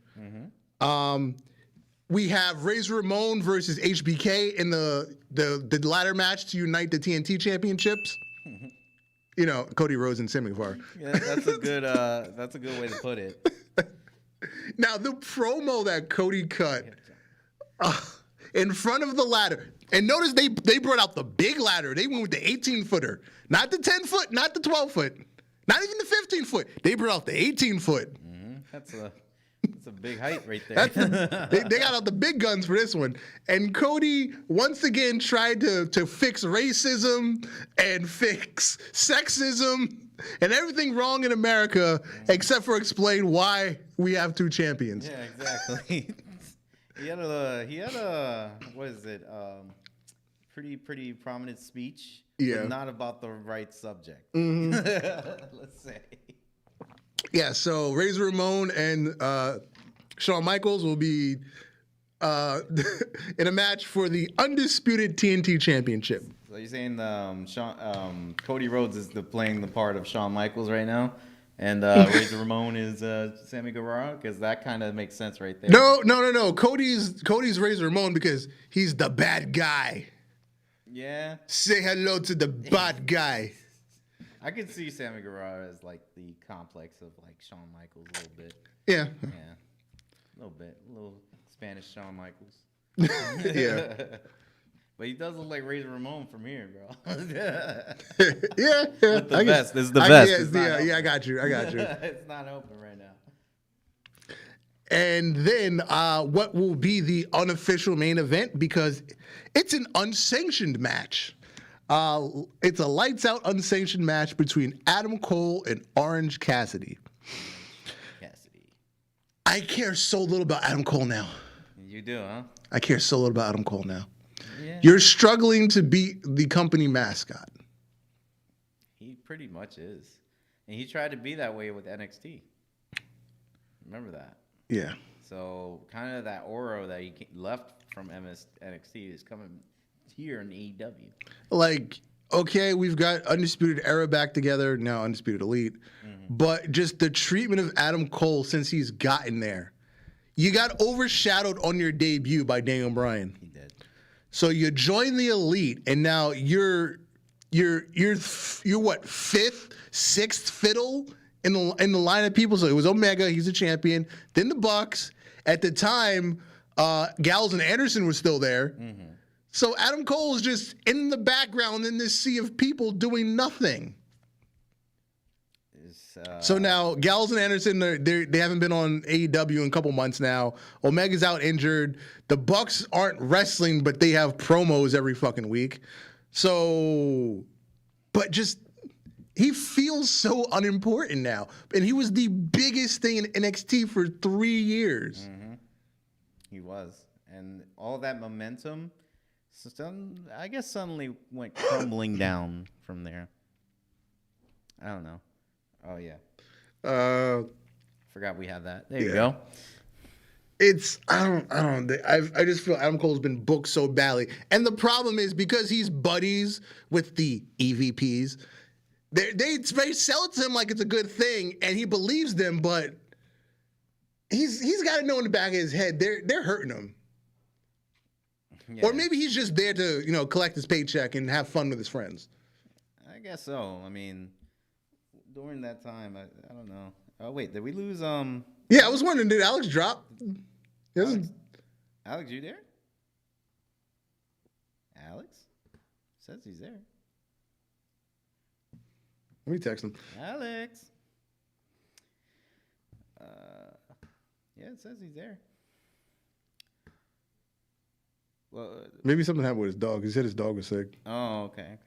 We have Razor Ramon versus HBK in the ladder match to unite the TNT championships. You know, Cody Rhodes and Sammy Guevara. Yeah, that's a good way to put it. Now the promo that Cody cut in front of the ladder, and notice they brought out the big ladder. They went with the 18-footer, not the 10-foot, not the 12-foot, not even the 15-foot. They brought out the 18-foot. That's a big height right there. They got out the big guns for this one. And Cody once again tried to fix racism and fix sexism and everything wrong in America except for explain why we have two champions. Yeah, exactly. He had a what is it? Pretty prominent speech. Yeah. But not about the right subject. Let's say. Yeah, so Razor Ramon and Shawn Michaels will be in a match for the undisputed TNT Championship. So you're saying Cody Rhodes is playing the part of Shawn Michaels right now, and Razor Ramon is Sammy Guevara? Because that kind of makes sense right there. No. Cody's Razor Ramon because he's the bad guy. Yeah. Say hello to the bad guy. I could see Sammy Guevara as like the complex of like Shawn Michaels a little bit. Yeah. Yeah. A little Spanish Shawn Michaels. Yeah. But he does look like Razor Ramon from here, bro. Yeah. With the vest. This is the vest. Yeah, I got you. It's not open right now. And then what will be the unofficial main event, because it's an unsanctioned match. It's a lights out unsanctioned match between Adam Cole and Orange Cassidy. I care so little about Adam Cole now. You do, huh? I care so little about Adam Cole now. Yeah. You're struggling to beat the company mascot. He pretty much is. And he tried to be that way with NXT. Remember that? Yeah. So kind of that aura that he left from NXT is coming here in AEW. Like, okay, we've got Undisputed Era back together, now Undisputed Elite. But just the treatment of Adam Cole since he's gotten there. You got overshadowed on your debut by Daniel Bryan. He did. So you join the Elite, and now you're what, fifth, sixth fiddle in the line of people. So it was Omega, he's a champion. Then the Bucks. At the time, Gallows and Anderson were still there. So Adam Cole is just in the background in this sea of people doing nothing. So now Gallows and Anderson, they haven't been on AEW in a couple months now. Omega's out injured. The Bucks aren't wrestling, but they have promos every fucking week. So, but just, he feels so unimportant now. And he was the biggest thing in NXT for 3 years. He was. And all that momentum, I guess suddenly went crumbling down from there. I don't know. Oh, yeah. Forgot we have that. There you go. It's, I just feel Adam Cole's been booked so badly. And the problem is because he's buddies with the EVPs, they sell it to him like it's a good thing, and he believes them, but he's got to know in the back of his head, they're hurting him. Yeah. Or maybe he's just there to, collect his paycheck and have fun with his friends. I guess so. I mean, during that time, I don't know. Oh wait, did we lose? Yeah, I was wondering, did Alex drop? Alex, you there? Alex says he's there. Let me text him. Alex. Yeah, it says he's there. Well, maybe something happened with his dog. He said his dog was sick. Oh, okay.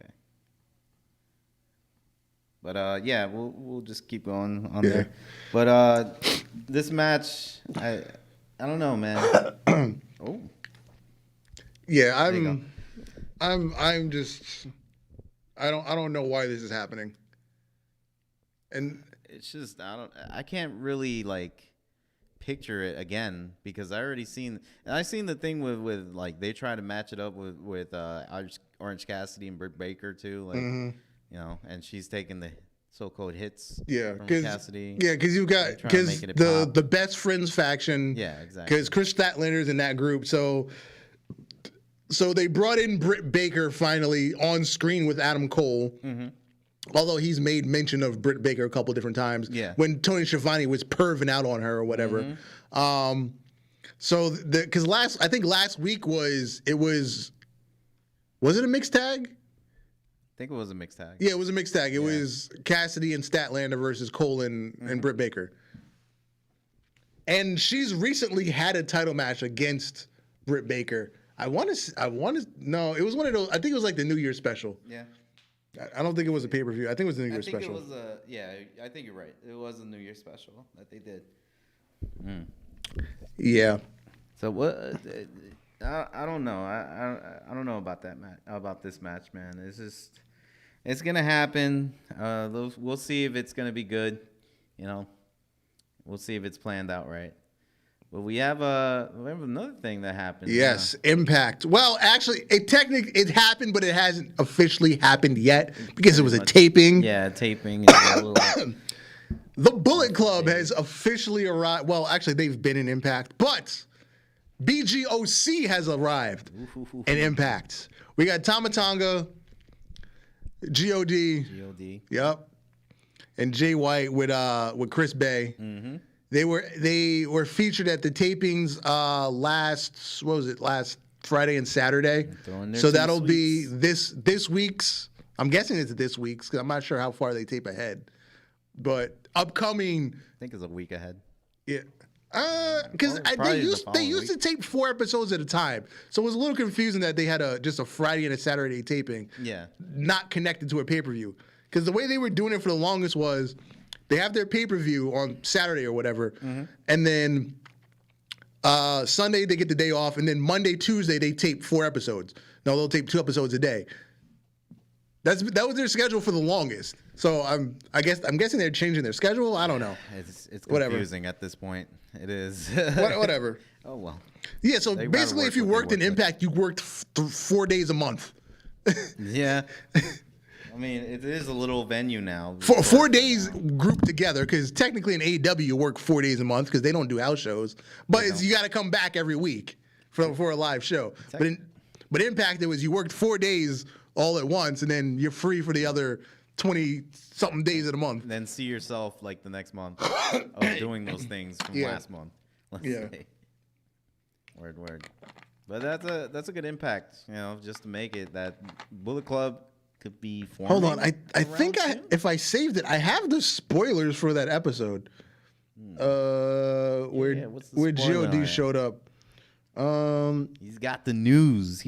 But yeah, we'll just keep going on there. But this match, I don't know, man. Oh. Yeah, I'm just I don't know why this is happening. And It's just I can't really like picture it again because I seen the thing with like they try to match it up with Orange Cassidy and Britt Baker too, like you know, and she's taking the so-called hits. Yeah, from because Cassidy. Yeah, because you've got the best friends faction. Yeah, exactly. Because Chris Statlander's in that group, so they brought in Britt Baker finally on screen with Adam Cole. Although he's made mention of Britt Baker a couple different times. Yeah. When Tony Schiavone was perving out on her or whatever. So because I think last week was it a mixed tag? I think it was a mixed tag. Yeah, it was a mixed tag. It was Cassidy and Statlander versus Cole and Britt Baker. And she's recently had a title match against Britt Baker. No, it was one of those. I think it was like the New Year special. Yeah. I don't think it was a pay-per-view. I think it was the New Year special. I think you're right. It was a New Year special that they did. Yeah. So what? I don't know. I don't know about that match. About this match, man. It's gonna happen. We'll see if it's gonna be good. You know, we'll see if it's planned out right. But we have another thing that happened. Yes, Impact. Well, actually, it happened, but it hasn't officially happened yet because it was a taping. Yeah, taping. The Bullet Club has officially arrived. Well, actually, they've been in Impact, but BGOC has arrived in Impact. We got Tama Tonga, God. Yep. And Jay White with Chris Bay. They were featured at the tapings last Friday and Saturday. So that'll be this week's. I'm guessing it's this week's because I'm not sure how far they tape ahead. But upcoming, I think it's a week ahead. Yeah. Because they used to tape 4 episodes at a time, so it was a little confusing that they had just a Friday and a Saturday taping. Yeah. Not connected to a pay-per-view, because the way they were doing it for the longest was they have their pay-per-view on Saturday or whatever, and then Sunday they get the day off, and then Monday, Tuesday they tape 4 episodes. No, they'll tape 2 episodes a day. That was their schedule for the longest. So I'm guessing they're changing their schedule. I don't know. It's confusing at this point. It is. Whatever. Oh well. Yeah. So basically, if you worked in Impact, you worked 4 days a month. Yeah. I mean, it is a little venue now. 4 days grouped together, because technically in AEW you work 4 days a month because they don't do house shows, but you got to come back every week for a live show. But Impact, it was you worked 4 days all at once, and then you're free for the other 20-something days of the month. Then see yourself like the next month of doing those things from last month. Let's say. Word. But that's a good Impact, you know, just to make it that Bullet Club could be forming. Hold on, I think if I saved it, I have the spoilers for that episode. Where God showed up. He's got the news.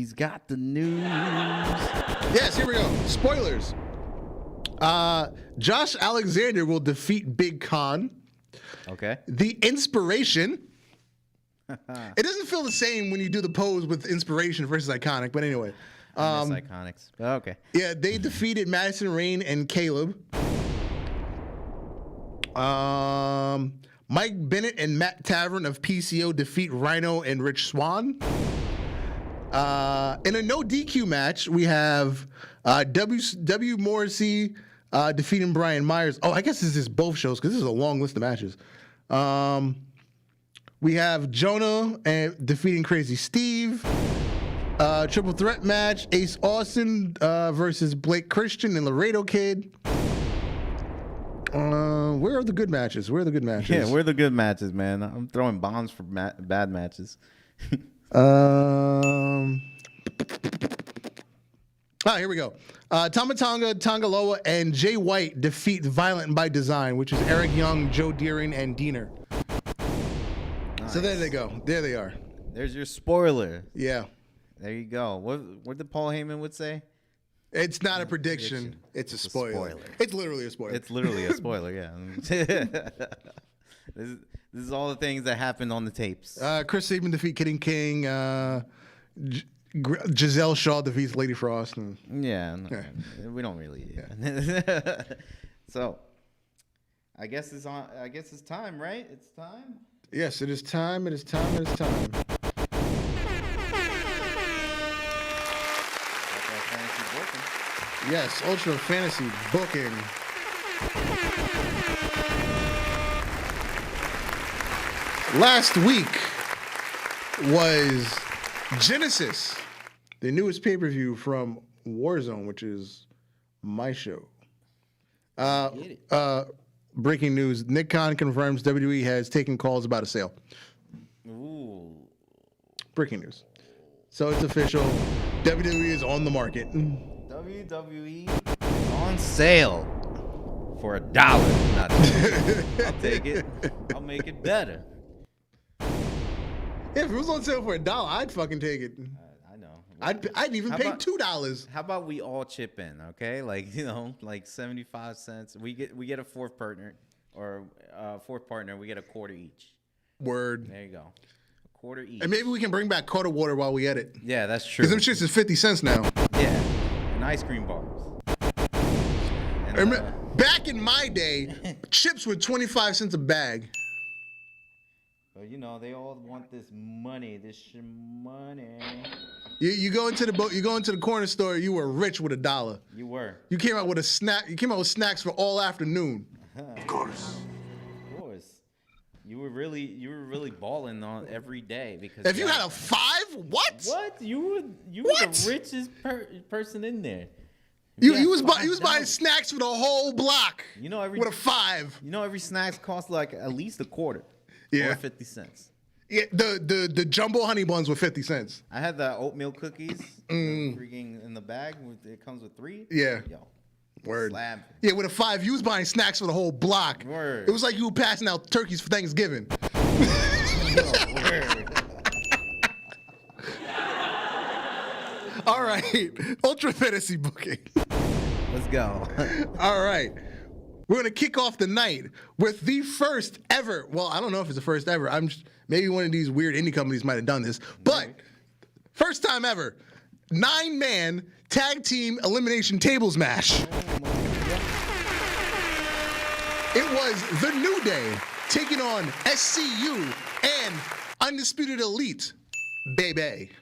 Yes, here we go. Spoilers. Josh Alexander will defeat Big Khan. Okay. The Inspiration. It doesn't feel the same when you do the pose with Inspiration versus Iconic, but anyway. Iconics. Okay. Yeah, they defeated Madison Rayne and Caleb. Mike Bennett and Matt Tavern of PCO defeat Rhino and Rich Swann. In a no DQ match, we have W. Morrissey defeating Brian Myers. Oh, I guess this is both shows because this is a long list of matches. We have Jonah defeating Crazy Steve. Triple threat match: Ace Austin versus Blake Christian and Laredo Kid. Where are the good matches? Yeah, where are the good matches, man? I'm throwing bombs for bad matches. Here we go. Tama Tonga, Tongaloa, and Jay White defeat Violent by Design, which is Eric Young, Joe Deering, and Diener. Nice. So there they go. There they are. There's your spoiler. Yeah. There you go. What did Paul Heyman would say? It's not a prediction. It's a spoiler. It's literally a spoiler. Yeah. This is all the things that happened on the tapes. Chris Sabin defeat Kid King. Giselle Shaw defeats Lady Frost. And, Yeah, no, we don't really. So, I guess it's on. I guess it's time, right? It's time. yes, it is time. It is time. It is time. Yes, Ultra Fantasy Booking. Last week was Genesis, the newest pay-per-view from Warzone, which is my show. Breaking news: Nick Khan confirms WWE has taken calls about a sale. Ooh. Breaking news. So it's official. WWE is on the market. WWE is on sale for $1. Not I'll take it. I'll make it better. If it was on sale for $1, I'd fucking take it. I know. I'd even pay $2. How about we all chip in, okay? Like 75 cents. We get a fourth partner, or fourth partner. We get a quarter each. Word. There you go. A quarter each. And maybe we can bring back Quarter Water while we edit. Yeah, that's true. Because them shits is 50 cents now. Yeah, and ice cream bars. And, back in my day, chips were 25 cents a bag. But they all want this money, money. You go into the corner store, you were rich with $1. You were. You came out with a snack. You came out with snacks for all afternoon. Of course. Of course. You were really balling on every day because if you had a $5, what? What? You were the richest person in there. You was buying snacks for the whole block. With a $5. Every snacks cost like at least a quarter. Yeah. Or 50 cents. Yeah, the jumbo honey buns were 50 cents. I had the oatmeal cookies, freaking in the bag. It comes with 3. Yeah. Yo. Word. Slab. Yeah, with a $5, you was buying snacks for the whole block. Word. It was like you were passing out turkeys for Thanksgiving. Word. All right, Ultra Fantasy Booking. Let's go. All right. We're going to kick off the night with the first ever. Well, I don't know if it's the first ever. Maybe one of these weird indie companies might have done this. But first time ever, 9-man tag team elimination tables match. It was The New Day taking on SCU and Undisputed Elite, baby.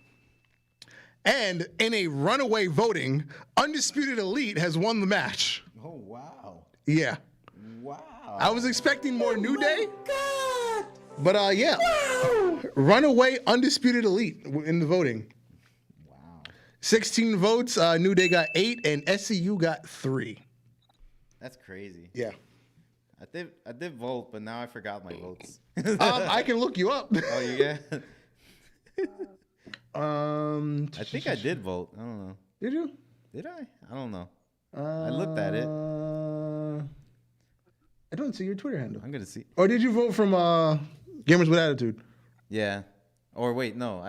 And in a runaway voting, Undisputed Elite has won the match. Oh, wow. Yeah. Wow. I was expecting more New Day. God. But yeah. Wow. Runaway Undisputed Elite in the voting. Wow. 16 votes. New Day got 8 and SCU got 3. That's crazy. Yeah. I did vote, but now I forgot my votes. I can look you up. Oh, yeah. I think I did vote. I don't know. Did you? Did I? I don't know. I looked at it. I don't see your Twitter handle. I'm gonna see. Or did you vote from Gamers with Attitude? Yeah. Or wait, no.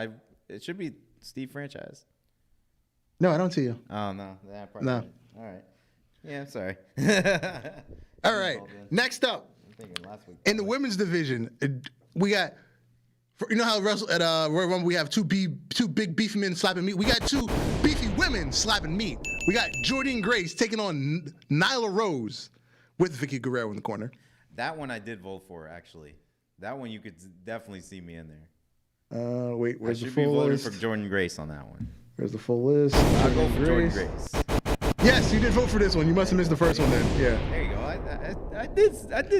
It should be Steve Franchise. No, I don't see you. Oh no. No. All right. Yeah, I'm sorry. All right. Next up, I'm thinking last week. in the women's division, we got. You know how at Royal Rumble we have two big beefy men slapping meat? We got 2 beefy women slapping meat. We got Jordynne Grace taking on Nyla Rose with Vicky Guerrero in the corner. That one I did vote for, actually. That one you could definitely see me in there. Wait, where's the I should be full voting list? for Jordynne Grace on that one. Where's the full list? I'll go for Jordynne Grace. Yes, you did vote for this one. You must have missed the first one then. Yeah. There you go. I did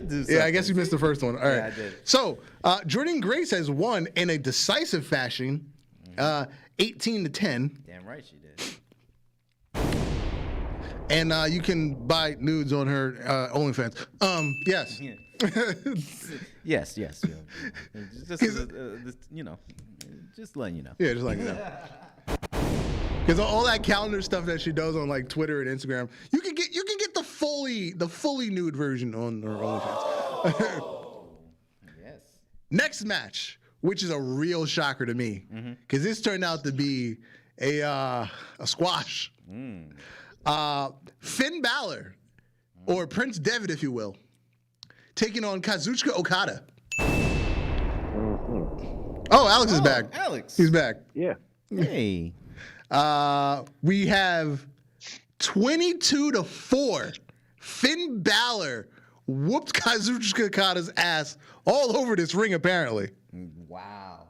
do something. Yeah, I guess you missed the first one. All right. Yeah, I did. So, Jordynne Grace has won in a decisive fashion, 18-10. Damn right she did. And you can buy nudes on her OnlyFans. Yes. Yes. Yeah. Just letting you know. Yeah, just like that. Because all that calendar stuff that she does on like Twitter and Instagram, you can get the fully nude version on her OnlyFans. Yes. Next match, which is a real shocker to me, because this turned out to be a squash. Finn Balor, or Prince Devitt, if you will, taking on Kazuchika Okada. Oh, Alex is back. Alex. He's back. Yeah. Hey. We have 22-4. Finn Balor whooped Kazuchika Okada's ass all over this ring, apparently. Wow.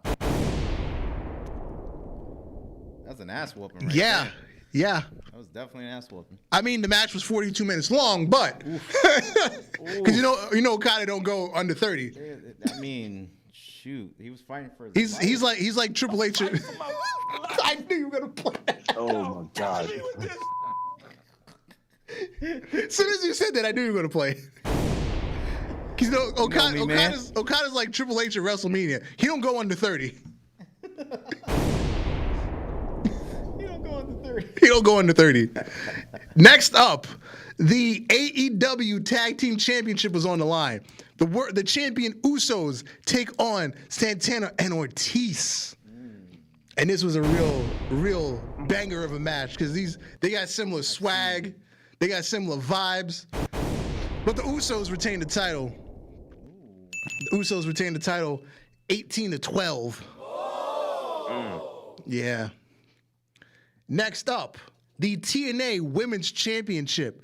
That's an ass whooping right Yeah. there. Yeah. That was definitely an ass whooping. I mean, the match was 42 minutes long, but because you know Okada don't go under 30. I mean, shoot, he was fighting for. He's like Triple H. I knew you were gonna play that. Oh my God. As soon as you said that, I knew you were gonna play. Because Okada's like Triple H at WrestleMania. He don't go under 30. He don't go under 30. Next up, the AEW Tag Team Championship was on the line. The champion Usos take on Santana and Ortiz. And this was a real banger of a match because they got similar swag, they got similar vibes. But the Usos retained the title. The Usos retained the title 18-12. Yeah. Next up, the TNA Women's Championship.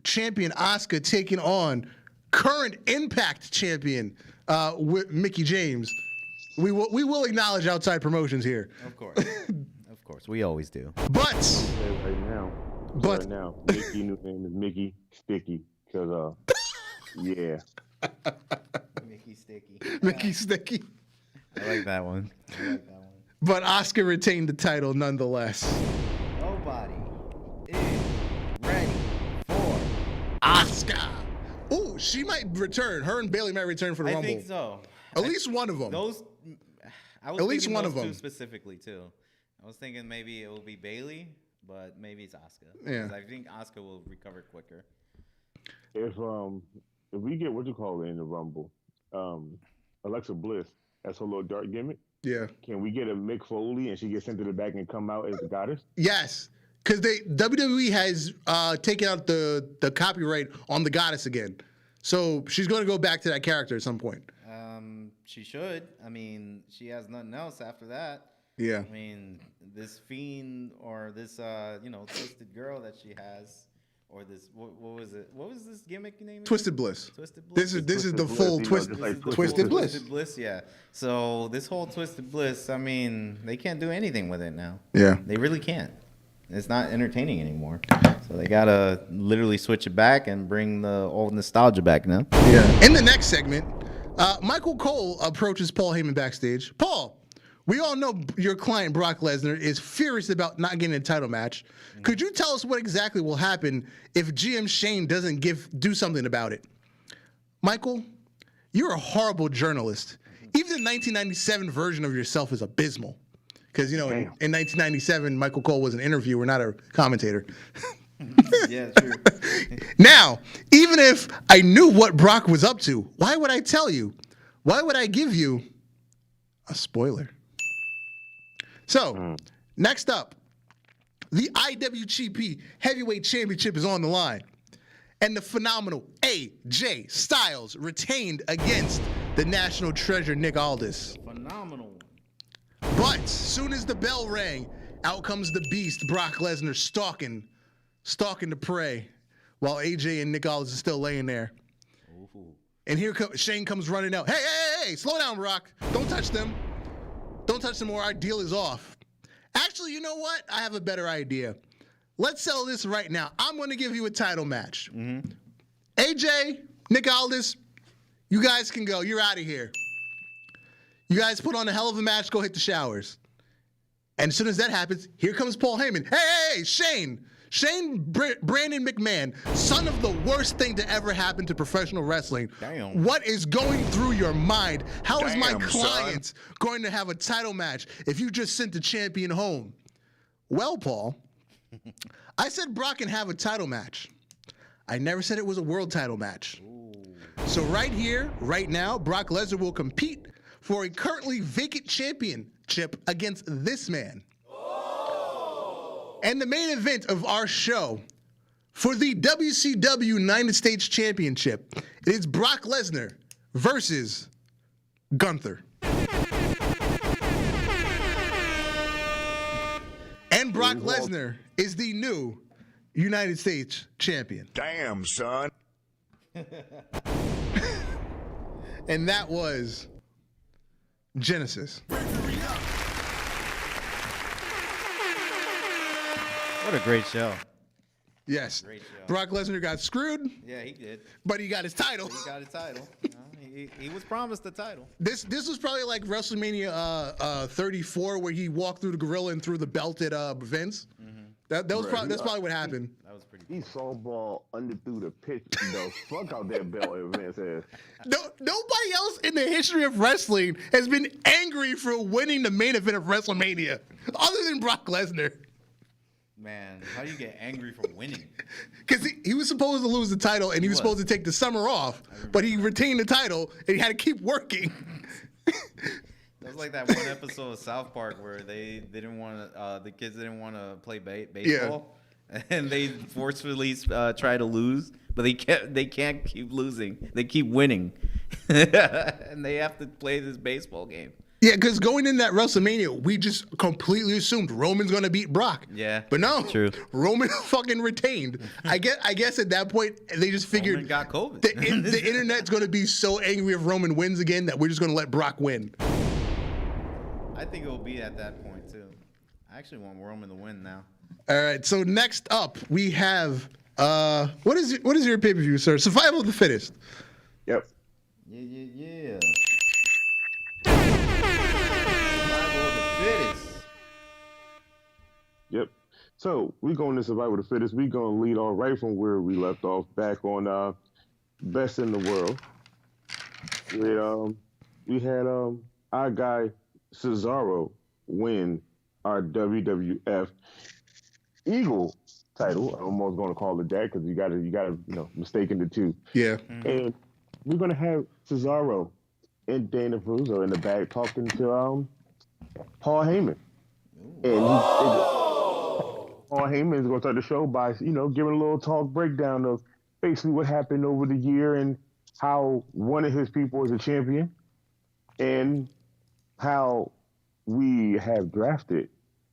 Champion Asuka taking on current Impact champion Mickie James. We will acknowledge outside promotions here. Of course. Of course. We always do. But Right now, Mickey new name is Mickey Sticky. Cause yeah. Mickey Sticky. Mickey Sticky. I like that one. But Asuka retained the title nonetheless. Nobody is ready for Asuka. Ooh, she might return. Her and Bayley might return for the Rumble. I think so. At least one of them. I was at least thinking one those of them two specifically too. I was thinking maybe it will be Bayley, but maybe it's Asuka. Yeah. I think Asuka will recover quicker. If we get what you call it in the Rumble, Alexa Bliss, that's her little dark gimmick. Yeah. Can we get a Mick Foley and she gets sent to the back and come out as the goddess? Yes. Because WWE has taken out the copyright on the goddess again. So she's going to go back to that character at some point. She should. I mean, she has nothing else after that. Yeah. I mean, this fiend or this twisted girl that she has, or this what was it? What was this gimmick name? Twisted Bliss. Twisted Bliss. This is the Bliss, full you know, twist. just like Twisted Bliss. Twisted Bliss, yeah. So this whole Twisted Bliss, I mean, they can't do anything with it now. Yeah. They really can't. It's not entertaining anymore. So they gotta literally switch it back and bring the old nostalgia back now. Yeah. In the next segment, Michael Cole approaches Paul Heyman backstage. Paul, we all know your client Brock Lesnar is furious about not getting a title match. Could you tell us what exactly will happen if GM Shane doesn't do something about it? Michael, you're a horrible journalist. Even the 1997 version of yourself is abysmal. Because, in 1997, Michael Cole was an interviewer, not a commentator. Yeah, true. Now, even if I knew what Brock was up to, why would I tell you? Why would I give you a spoiler? So, next up, the IWGP Heavyweight Championship is on the line. And the phenomenal AJ Styles retained against the National Treasure Nick Aldis. Phenomenal. But soon as the bell rang, out comes the beast, Brock Lesnar, stalking the prey, while AJ and Nick Aldis are still laying there. Ooh. And here Shane comes running out. Hey, slow down, Brock. Don't touch them. Don't touch them or our deal is off. Actually, you know what? I have a better idea. Let's settle this right now. I'm going to give you a title match. Mm-hmm. AJ, Nick Aldis, you guys can go. You're out of here. You guys put on a hell of a match. Go hit the showers. And as soon as that happens, here comes Paul Heyman. Hey, Shane. Brandon McMahon, son of the worst thing to ever happen to professional wrestling. Damn. What is going through your mind? How is my client going to have a title match if you just sent the champion home? Well, Paul, I said Brock can have a title match. I never said it was a world title match. Ooh. So right here, right now, Brock Lesnar will compete for a currently vacant championship against this man. And the main event of our show for the WCW United States Championship, it is Brock Lesnar versus Gunther. And And Brock Lesnar is the new United States champion. Damn, son. And that was Genesis. What a great show. Yes. Great show. Brock Lesnar got screwed, Yeah, he did. but he got his title. He got a title. You know, he was promised the title. This was probably like WrestleMania 34, where he walked through the gorilla and threw the belt at Vince. That was that's probably what happened. That was pretty. He softball under through the pitch the fuck out that belt in Vince's ass. Nobody else in the history of wrestling has been angry for winning the main event of WrestleMania, other than Brock Lesnar. Man, how do you get angry for winning? Because he was supposed to lose the title, and he was supposed to take the summer off, but he retained the title, and he had to keep working. That was like that one episode of South Park where they didn't want to, the kids didn't want to play baseball, and they forcefully try to lose, but they can't keep losing. They keep winning, and they have to play this baseball game. Yeah, because going in that WrestleMania, we just completely assumed Roman's gonna beat Brock. Yeah, but no, true. Roman fucking retained. I guess at that point they just figured Roman got COVID. The internet's gonna be so angry if Roman wins again that we're just gonna let Brock win. I think it will be at that point too. I actually want Roman to win now. All right, so next up we have what is your pay-per-view, sir? Survival of the Fittest. Yep. Yeah. Survival of the Fittest. Yep. So we going to Survival of the Fittest. We gonna lead on right from where we left off, back on Best in the World. We had our guy Cesaro win our WWF Eagle title. I'm almost going to call it that because you got to mistaken the two. Yeah. And we're going to have Cesaro and Dana Bruzzo in the back talking to Paul Heyman. And Paul Heyman is going to start the show by giving a little talk breakdown of basically what happened over the year and how one of his people is a champion and how we have drafted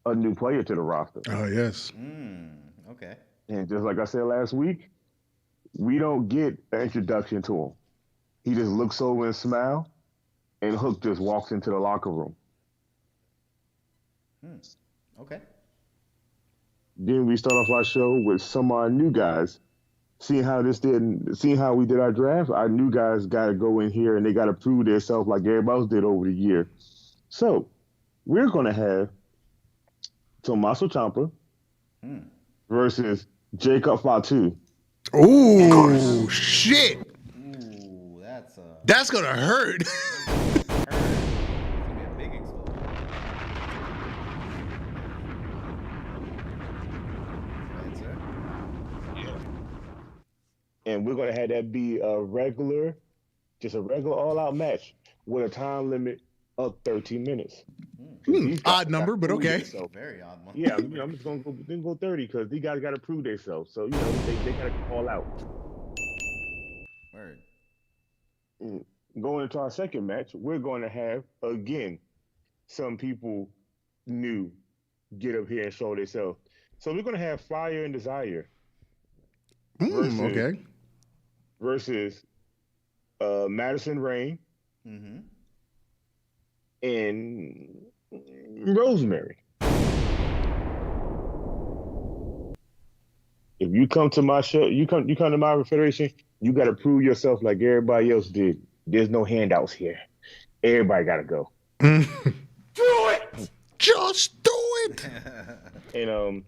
a new player to the roster. Oh, yes. Okay. And just like I said last week, we don't get an introduction to him. He just looks over and smiles, and Hook just walks into the locker room. Okay. Then we start off our show with some of our new guys. Seeing how we did our draft, our new guys got to go in here and they got to prove themselves like everybody else did over the year. So we're going to have Tommaso Ciampa versus Jacob Fatu. Oh, shit. Ooh, That's going to hurt. It's gonna be a big explosion. Right, sir? And we're going to have that be a regular all-out match with a time limit of 13 minutes. Odd number, but okay. Very odd one. Yeah, I'm just going to go 30 because these guys got to prove themselves. So, they got to call out. Word. Going into our second match, we're going to have, again, some people new get up here and show themselves. So we're going to have Fire and Desire versus Madison Rain and Rosemary. If you come to my show, you come to my federation, you got to prove yourself like everybody else did. There's no handouts here. Everybody got to go. Do it! Just do it! And I'm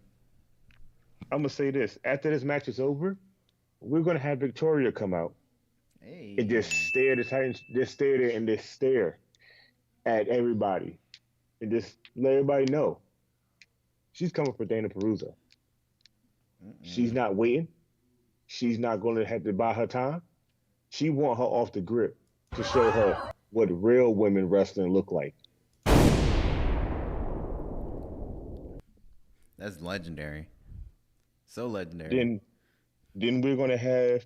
gonna say this: after this match is over, we're gonna have Victoria come out and just stare there and just stare at everybody, and just let everybody know she's coming for Dana Peruzza. She's not waiting. She's not gonna have to buy her time. She want her off the grip to show her what real women wrestling look like. That's legendary. So legendary. Then we're gonna have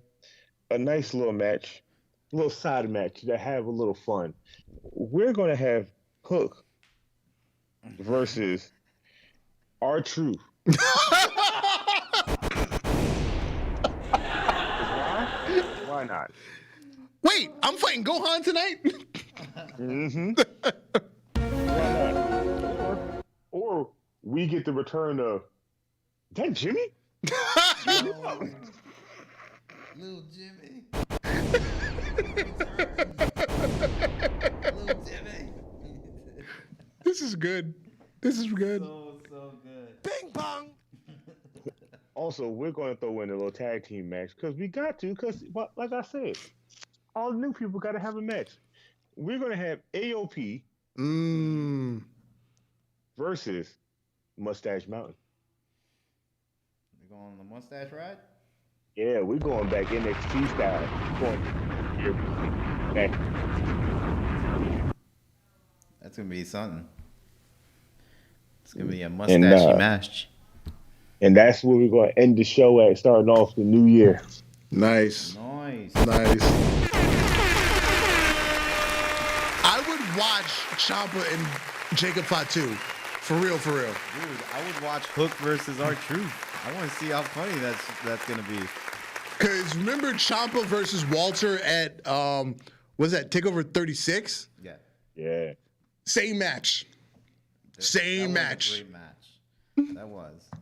a nice little match, a little side match that have a little fun. We're gonna have Hook versus R-Truth. Why not? Wait, I'm fighting Gohan tonight? Mm-hmm. Why not? Or we get the return of, is that Jimmy? Little Jimmy. Little Jimmy. This is good. This is good. So good. Bing bong. Also, we're going to throw in a little tag team match because we got to. Because, like I said, all the new people got to have a match. We're going to have AOP versus Mustache Mountain. We're going on the mustache ride? Yeah, we're going back NXT style. Back. That's going to be something. It's going to be a mustache match. And that's where we're going to end the show at, starting off the new year. Nice. Nice. I would watch Ciampa and Jacob Fatu. For real. Dude, I would watch Hook versus R-Truth. I want to see how funny that's going to be. Because remember Ciampa versus Walter at, was that TakeOver 36? Yeah. Yeah. Same match. Same match. Was a great match. That was a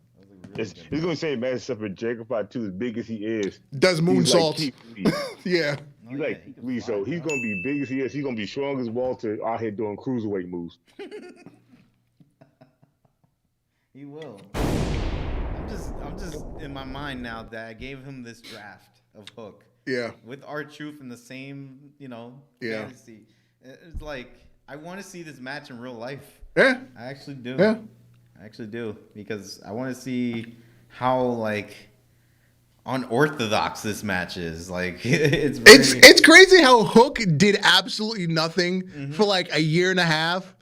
really It's good going to say match except for Jacob Fatu, as big as he is. Does moonsaults. He's like Keith Lee. Yeah. He's like Keith Lee, so he's going to be big as he is. He's going to be strong as Walter out here doing cruiserweight moves. He will. I'm just in my mind now that I gave him this draft of Hook. Yeah. With R-Truth in the same, Yeah. fantasy. It's like, I want to see this match in real life. Yeah. I actually do. Yeah. I actually do. Because I want to see how, unorthodox this match is. It's crazy how Hook did absolutely nothing for a year and a half.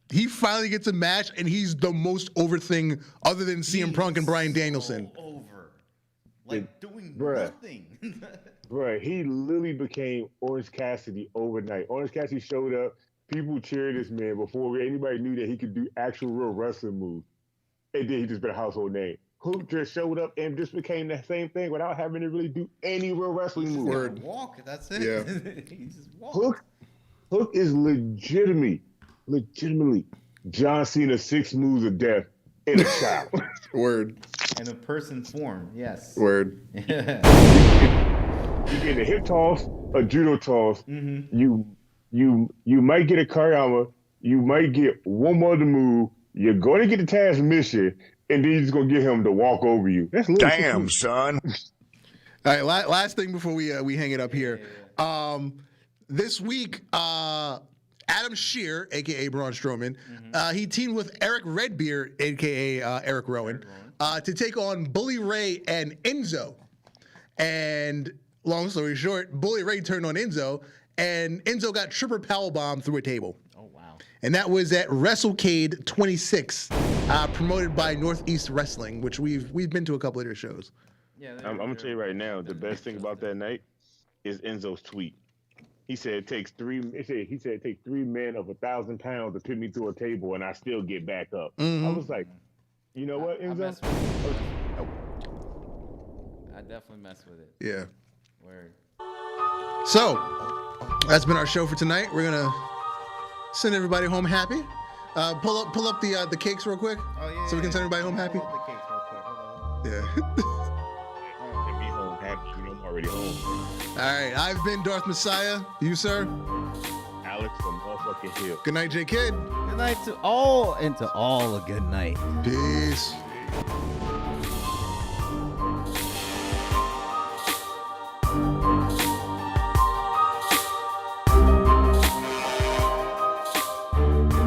He finally gets a match, and he's the most over thing other than CM Punk and Bryan Danielson. So over. Doing Bruh. nothing. Bruh, he literally became Orange Cassidy overnight. Orange Cassidy showed up. People cheered this man before anybody knew that he could do actual real wrestling moves. And then he just been a household name. Hook just showed up and just became the same thing without having to really do any real wrestling moves. Word. Walk, that's it. Yeah. He just walked. Hook is legitimately John Cena 6 moves of death in a child. Word. In a person form, yes. Word. Yeah. You get a hip toss, a judo toss. Mm-hmm. You might get a Kariyama. You might get one more to move. You're going to get the transmission, and then you're just going to get him to walk over you. That's Damn, son. All right, last thing before we hang it up here. This week, Adam Shear, a.k.a. Braun Strowman, he teamed with Eric Redbeard, a.k.a. Eric Rowan, to take on Bully Ray and Enzo. And long story short, Bully Ray turned on Enzo, and Enzo got triple powerbomb through a table. Oh, wow. And that was at WrestleCade 26, promoted by Northeast Wrestling, which we've been to a couple of their shows. Yeah, I'm going to tell you right now, the best thing about that night is Enzo's tweet. He said it takes three men of 1,000 pounds to put me through a table, and I still get back up. I was like, you know what, Enzo? I definitely mess with it. Yeah. Word. So, that's been our show for tonight. We're gonna send everybody home happy. Pull up the cakes real quick. Oh, yeah. So we can send everybody home happy. Pull up the cakes real quick. Hold on. Yeah. Send me home happy. You know I'm already home. All right. I've been Darth Messiah. You, sir. Alex from motherfucking Hill. Good night, J Kid. Good night to all, and to all a good night. Peace.